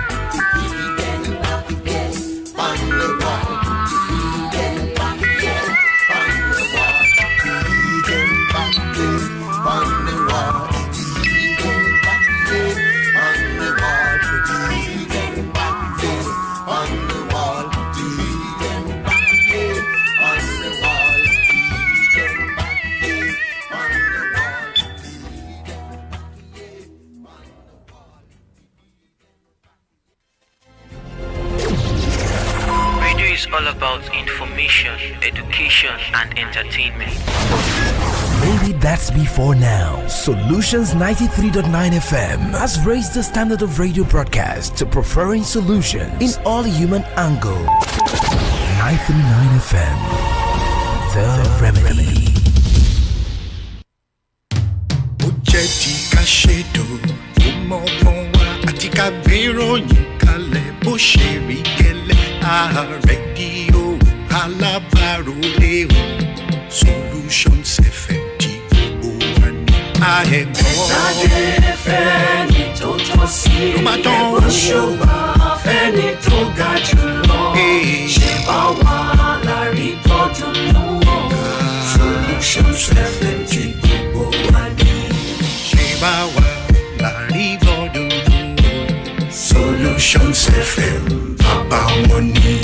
Beat them back here, on the wall. Beat them back here, on the wall. Beat them back here, on the wall. Beat them back here, on the wall. Beat them back here, on the wall. Beat them back here, on the wall. Beat them back here, on the wall. Radio is all about information, education, and entertainment. Maybe that's before now. Solutions 93.9 FM has raised the standard of radio broadcast to preferring solutions in all human angle. 939 FM, the remedy. Ó jẹ́ ti ká ṣètò ó mọ ọgbọ́n wa àti ká gbéròyìn kalẹ̀ bó ṣe rí gẹ́lẹ́ ààrẹ di o alábàárò lé o Solutions FM tí gbogbo wa ní àẹ̀gbọ́n. Ìtàgé fẹ́ni tó tọ́ sí ló máa tán o. ṣùgbọ́n fẹ́ni tó ga jùlọ. Ṣé bá wà lárí gbọ́dọ̀ lọ́wọ́? Solutions FM tí gbogbo wa ní. ṣé bá wà láàrin gbọ́dọ̀ Solutions FM bàbá wọn ní.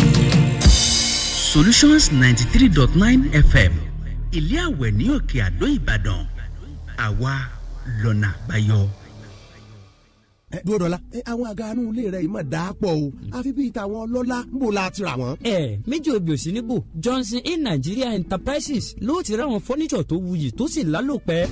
Solutions 93.9 FM ilé àwẹ̀ ní òkè àdó Ìbàdàn àwa lọ́nà àbáyọ. dúró dọ́là àwọn àga inú ilé rẹ̀ yìí mà dáa pọ̀ o àfi bíi tàwọn ọlọ́lá ń bò la ti rà wọ́n. méjì obì òsì níbò Johnson A Nigeria Enterprises ló ti rà wọn fọ́níṣọ̀ tó wuyì tó sì lálòpẹ́.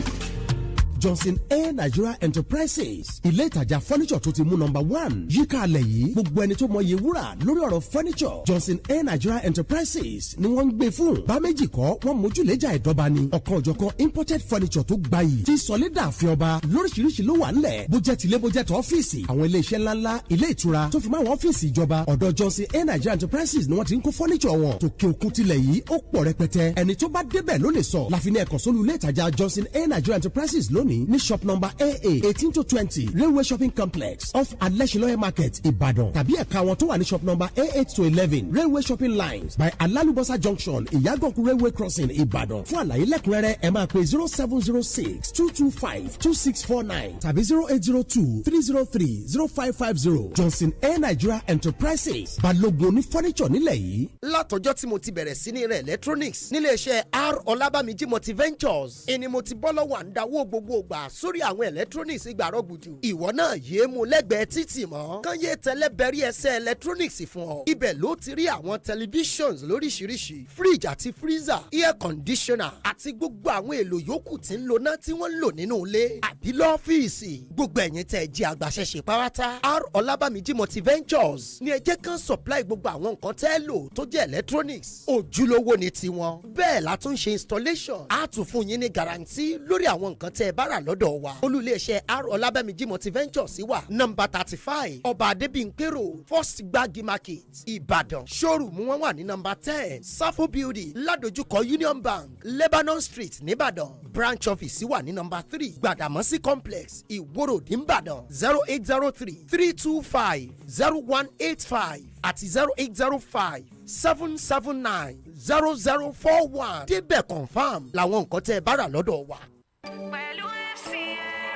Johnson A Nigeria Enterprises ilé ìtajà furniture tó ti mú number 1 yíká alẹ̀ yìí gbogbo ẹni tó mọ iye wúrà lórí ọ̀rọ̀ furniture Johnson A Nigeria Enterprises ni wọ́n ń gbé fún bá méjì kọ́ wọ́n mójúlẹ́jà ìdọ́ba ni ọ̀kan òjọ̀kan imported furniture tó gbayì tí sọlédà àfin ọba lóríṣiríṣi ló wà ńlẹ̀ bó jẹ́ tilé bó jẹ́ tó ọ́fíìsì àwọn ilé iṣẹ́ ńláńlá ilé ìtura tó fi máa wọn ọ́fíìsì ìjọba ọ̀dọ̀ Johnson A Nigeria Enterprises ni wọ́n ti ń kó furniture wọn tòkè òkun tilẹ̀ yìí ó pọ̀ rẹpẹtẹ ẹni tó bá débẹ̀ ló lè sọ láfi ní ẹ̀kọ́ sólú ilé ìtajà Johnson A Nigeria Enterprises lónìí ní shop number AA 18-20 Railway Shopping Complex off Alẹ́ṣinlọ́yẹ̀ Market Ìbàdàn tàbí ẹ̀ka wọn tó wà ní shop number A8-11 Railway Shopping Lines by Alalubosa Junction Ìyágànkù Railway Crossing Ìbàdàn fún àlàyé lẹ́kùnrẹ́rẹ́ ẹ máa pè 0706-225-2649 tàbí 0802-303-0550 Johnson A Nigeria Enterprises balógun ní furniture nílẹ̀ yìí. látọjọ́ tí mo ti bẹ̀rẹ̀ sí ní rẹ̀ electronics níléeṣẹ́ R Ọlábàmíjì Multiventures ẹni mo ti bọ́ lọ́wọ́ à ń dáwọ́ gbogbo gbà sórí àwọn electronics ìgbàrọ̀ gbùdù ìwọ náà yéé mu lẹ́gbẹ̀ẹ́ títì mọ́ kán yéé tẹ́lẹ̀ bẹ̀rí ẹsẹ̀ electronics fún ọ ibẹ̀ ló ti rí àwọn televisions lóríṣiríṣi fridge àti freezer air conditioner àti gbogbo àwọn èlò yòókù tí ń lo náà tí wọ́n ń lò nínú ilé àbí lọ́fíìsì gbogbo ẹ̀yin tẹ́ ẹ jẹ́ agbaṣẹ́ṣe pátá R Ọlábàmíjì Multiventures ni ẹ jẹ́ kán supply gbogbo àwọn nǹkan tẹ́ ẹ lò tó jẹ́ electronics ojúlówó ni tiwọn bẹ́ẹ̀ la tún ṣe installation á tún fún yín ní guarantee lórí àwọn nǹkan tẹ́ ẹ bá bára lọ́dọ̀ wa olú iléeṣẹ́ R Ọlábàmíjì Multiventures wà nọ́mbà 35 ọba adébíyìnpé road first gbági market ìbàdàn showroom wọn wà ní nọ́mbà 10 Safo building ládojúkọ Union Bank Lebanon street nìbàdàn branch office wà ní nọ́mbà 3 Gbàdàmọ́sí complex ìwòrò nìbàdàn 0803-325-0185 àti 0805-779-0041 débẹ̀ confam làwọn nǹkan tẹ́ ẹ bára lọ́dọ̀ wa.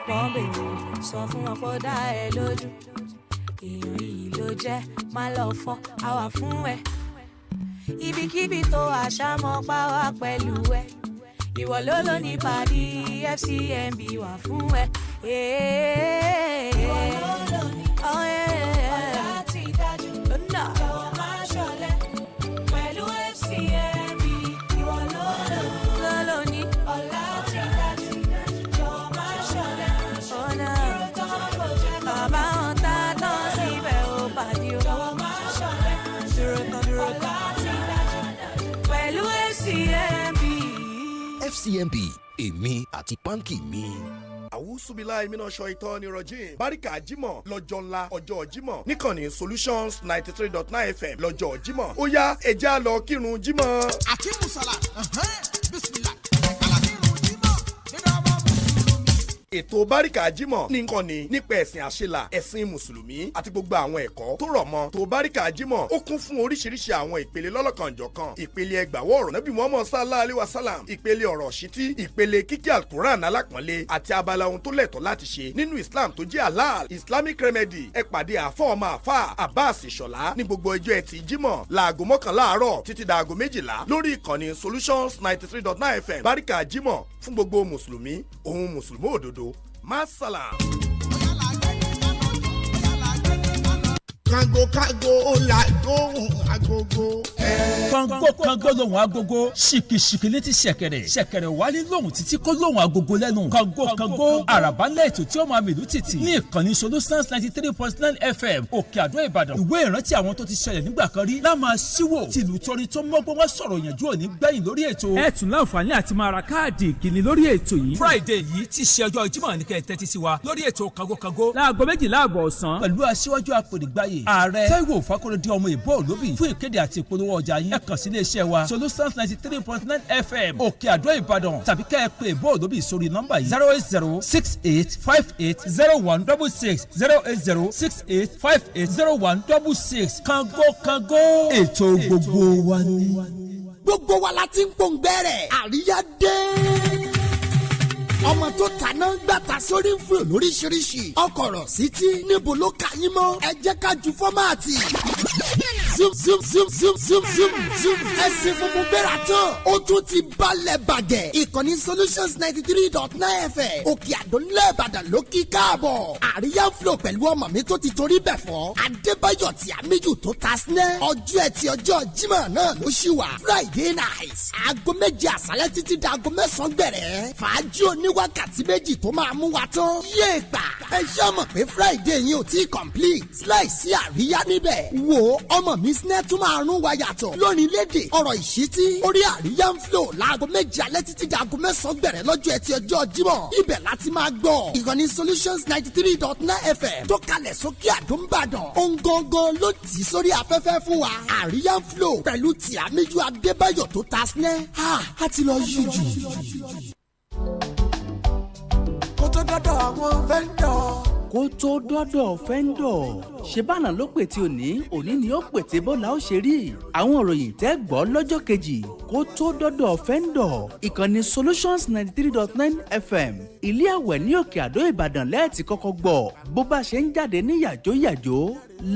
wọ́n bèrè sọ fún wọn kó dá ẹ lójú ìrìn ló jẹ́ máa lọ fọ́ àwa fún ẹ ibikíbi tó àṣàmọ́ pa wá pẹ̀lú ẹ ìwọ ló ló ní pàdé FCMB wà fún ẹ. ìwọ ló ló ní ọ̀la ti dájú jọ̀wọ́ máa ṣọ̀lẹ pẹ̀lú FCMB ìwọ ló ló ní ọ̀la ti dájú jọ̀wọ́ máa ṣọ̀lẹ ọ̀nà bàbá wọn tá tán síbẹ̀ ó pàdé o jọ̀wọ́ máa ṣọ̀lẹ dúró tán ọ̀la ti dájú pẹ̀lú FCMB. FCMB èmi àti pánkì mi. àwùsùbílà ìmínà ṣọ ìtọ́ ni rọ̀jìn báríkà jímọ̀ lọ́jọ́ ńlá ọjọ́ jímọ̀ níkànnì Solutions 93.9 FM lọ́jọ́ jímọ̀ ó yá ẹja lọ kírun jímọ̀. àkímùsọ̀là bísímìlà. ètò báríkà jímọ̀ ní nǹkanì nípa ẹ̀sìn àṣelà ẹ̀sìn mùsùlùmí àti gbogbo àwọn ẹ̀kọ́ tó rọ̀ mọ́. tó báríkà jímọ̀ ó kún fún oríṣiríṣi àwọn ìpele lọ́lọ́kanjọ̀kan ìpele ẹgbàwọ́ ọ̀rọ̀ nábì Muhammad sallallahu alaihi wasallam ìpele ọ̀rọ̀ ṣítí ìpele kíkí alukuran alápọ̀nlé àti abala ohun tó lẹ́tọ̀ọ́ láti ṣe nínú Islam tó jẹ́ halal Islamic remedy ẹ pàdé àfọ́ ọmọ àfà Abbas Ìṣọ̀lá ní gbogbo ọjọ́ ẹtì jímọ̀ láago 11 àárọ̀ títí dàago 12 lórí ìkànnì Solutions 93.9 FM báríkà jímọ̀ fún gbogbo mùsùlùmí òun mùsùlùmí òdodo Masalam. Kango la gbóhùn agogo. Kango lòun agogo ṣìkìṣìkì létí ṣẹ̀kẹ̀rẹ̀ wálé lòun títí kó lòun agogo lẹ́nu. Kango àràbálẹ̀ ètò tí ó máa mìlú tìtì ní ìkànnì Solutions 93.9 FM Òkè Àdó Ìbàdàn. Ìwé ìrántí àwọn tó ti ṣẹlẹ̀ nígbà kan rí lá máa ṣíwò tìlù torí tó mọ́gbọ́n wá sọ̀rọ̀ yànjú òní gbẹ̀yìn lórí ètò. ẹ tún láǹfààní àti máa ra káàdì ìkíni lórí ètò yìí. Friday yìí ti ṣe ọjọ́ Jímọ̀ ní kẹ́ ẹ tẹ́tí sí wa lórí ètò Kango. láago 12 ọ̀sán. pẹ̀lú aṣíwájú apòdìgbáyé ààrẹ Táíwò Fákóredé ọmọ ìbò olóbì fún ìkéde àti ìpolówó ọjà yín ẹ kàn sí iléeṣẹ́ wa Solutions 93.9 FM Òkè Àdó Ìbàdàn tàbí kẹ́ ẹ pè ìbò olóbì sórí nọ́mbà yìí 08068580166 08068580166 Kango ètò gbogbo wa ni. gbogbo wa la ti ń pòǹgbẹ́rẹ̀ àríyá dé ọmọ tó taná gbàtà sórí ń fún lóríṣiríṣi ọkọ̀ rọ̀ sí tí níbo ló kà yín mọ́ ẹ jẹ́ ká ju fọ́máàtì. zoom ẹsẹ̀ funfun gbéra tán ó tún ti balẹ̀ bàgẹ́ ìkànnì Solutions 93.9 FM Òkè Àdó ńlẹ̀ Ìbàdàn ló kí káàbọ̀ àríyá flow pẹ̀lú ọmọ mi tó ti torí bẹ̀ fọ́ Adébáyọ̀ tí àmìjù tó ta sinẹ́ ọjọ́ ẹtì ọjọ́ Jímọ̀ náà ló ṣì wà Friday night aago 7 àṣálẹ́ títí daago 9 gbẹ̀rẹ̀ fàájì oníwákàtí méjì tó máa mú wa tán yé gbà ẹ ṣe mọ̀ pé Friday yín ò tí complete láìsí àríyá níbẹ̀ wo ọmọ mi sinẹ́ tún máa rún wa yàtọ̀ lónìí lédè ọ̀rọ̀ ìṣítí orí àríyá ń flow láago 7 alẹ́ títí daago 9 gbẹ̀rẹ̀ lọ́jọ́ ẹtì ọjọ́ Jímọ̀ ibẹ̀ láti máa gbọ́ ìkànnì Solutions 93.9 FM tó kalẹ̀ sókè Àdó Ìbàdàn ohun gangan ló tì í sórí afẹ́fẹ́ fún wa àríyá ń flow pẹ̀lú Tìámíjú Adébáyọ̀ tó ta sinẹ́ a ti lọ yíjú. kó tó dọ́dọ̀ àwọn vendor. kó tó dọ́dọ̀ fẹ́ńdọ̀ ṣe bánà ló pè tí òní ni ó pè tí bọ́lá ó ṣe rí àwọn òròyìn tẹ́ gbọ́ lọ́jọ́ kejì kó tó dọ́dọ̀ fẹ́ńdọ̀ ìkànnì Solutions 93.9 FM ilé àwẹ̀ ní Òkè Àdó Ìbàdàn lẹ́ẹ̀tì kọ́kọ́ gbọ́ bó bá ṣe ń jáde ní yàjóyàjó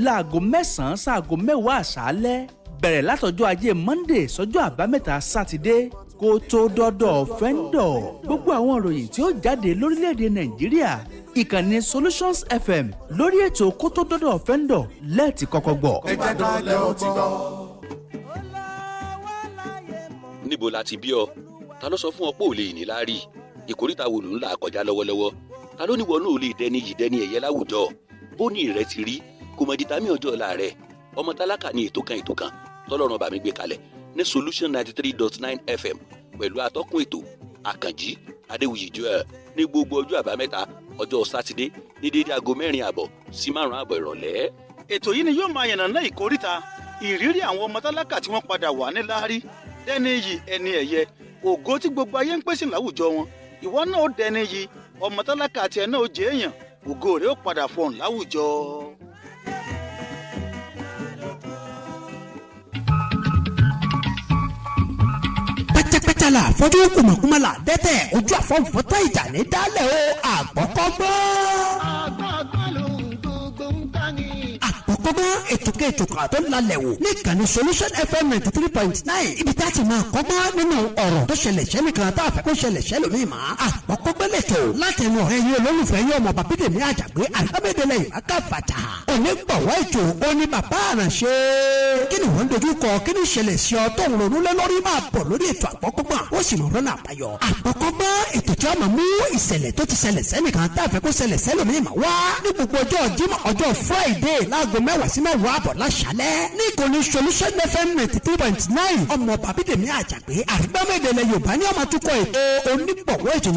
láago 9 sáago 10 àṣálẹ́ bẹ̀rẹ̀ látọjọ́ ajé Monday sọ́jọ́ àbámẹ́ta sátidé kó tó dọ́dọ̀ fẹ́ńdọ̀ gbogbo àwọn ìròyìn tí ó jáde lórílẹ̀‐èdè Nàìjíríà ìkànnì Solutions FM lórí ètò kó tó dọ́dọ̀ fẹ́ńdọ̀ lẹ́ẹ̀tì kọ́kọ́ gbọ́. ẹ jẹ́ dọ́lẹ̀ ó ti gbọ́. níbo la ti bí ọ ta ló sọ fún ọ pé ò lè ní láárí ìkórìtà wo ló ń là kọjá lọ́wọ́lọ́wọ́ ta ló níwọ náà ò lè dẹni yìí dẹni ẹ̀yẹ láwùjọ bó ní ìrẹ́ ti rí kò mọ̀ dìtàmí ọjọ́ ọ̀la rẹ̀ ọmọ tálákà ní ètò kan tọ́lọ́run bá mi gbé kalẹ̀ ní Solution 93.9 FM pẹ̀lú atọ́kùn ètò Àkànjí Adéwuyì Joel ní ní gbogbo ọjọ́ àbámẹ́ta ọjọ́ sátidé ní déédéé aago 4:00 sí 5:00 ìrọ̀lẹ́. ètò yìí ni yóò máa yànnàná ìkóríta ìrírí àwọn ọmọ tálákà tí wọ́n padà wà ní láárí dẹ́ni yìí ẹni ẹ̀yẹ ògo tí gbogbo ayé ń pèsè láwùjọ wọn ìwọ náà ó dẹni yìí ọmọ tálákà tiẹ̀ náà ó jẹ́ èèyàn ògo rẹ̀ ó padà fọhùn láwùjọ. la fọjú kùmọ̀kùmọ̀lá dẹ́tẹ̀ ojú àfọ̀nfọ̀tọ̀ ìjà ní dálẹ̀ o àgbọ̀kọ́gbọ́n ètò kan tó lalẹ̀ wò ní ìkànnì Solution FM 93.9 ibi tá a ti máa kọ́gbọ́n nínú ọ̀rọ̀ tó ṣẹlẹ̀ sẹ́nìkan tá a fẹ́ kó ṣẹlẹ̀ sẹ́lòmíì mọ́ àgbọ̀kọ́gbọ́n lẹ́tọ̀ látẹnu ọ̀rẹ́ yín olólùfẹ́ yín ọmọ Bàbídèmí Àjàgbé àlámẹ́dẹ́lẹ̀ ìbáká fàtà onígbọ̀wọ́ ètò oní bàbá àrànṣe kí ni wọ́n dojú kọ kí ni ìṣẹ̀lẹ̀ sí ọ tó ń ronú lé lórí máa bọ̀ lórí ètò àgbọ̀kọ́gbọ́n ó sì mọ̀ rọ́nà àbáyọ àgbọ̀kọ́gbọ́n ètò tí wọ́n máa mú ìṣẹ̀lẹ̀ tó ti ṣẹlẹ̀ sẹ́nìkan tá a fẹ́ kó ṣẹlẹ̀ sẹ́lòmíì mọ́ wá ní gbogbo ọjọ́ Jímọ̀ ọjọ́ Friday láago 10 sí 10:00 láṣálẹ́ ní ìkànnì Solution FM 93.9 ọmọ Bàbídèmí Àjàgbé àrígbámẹ́dẹ̀lẹ̀ Yorùbá ní ọmọ tukọ̀ ètò onígbọ̀wọ́ ètò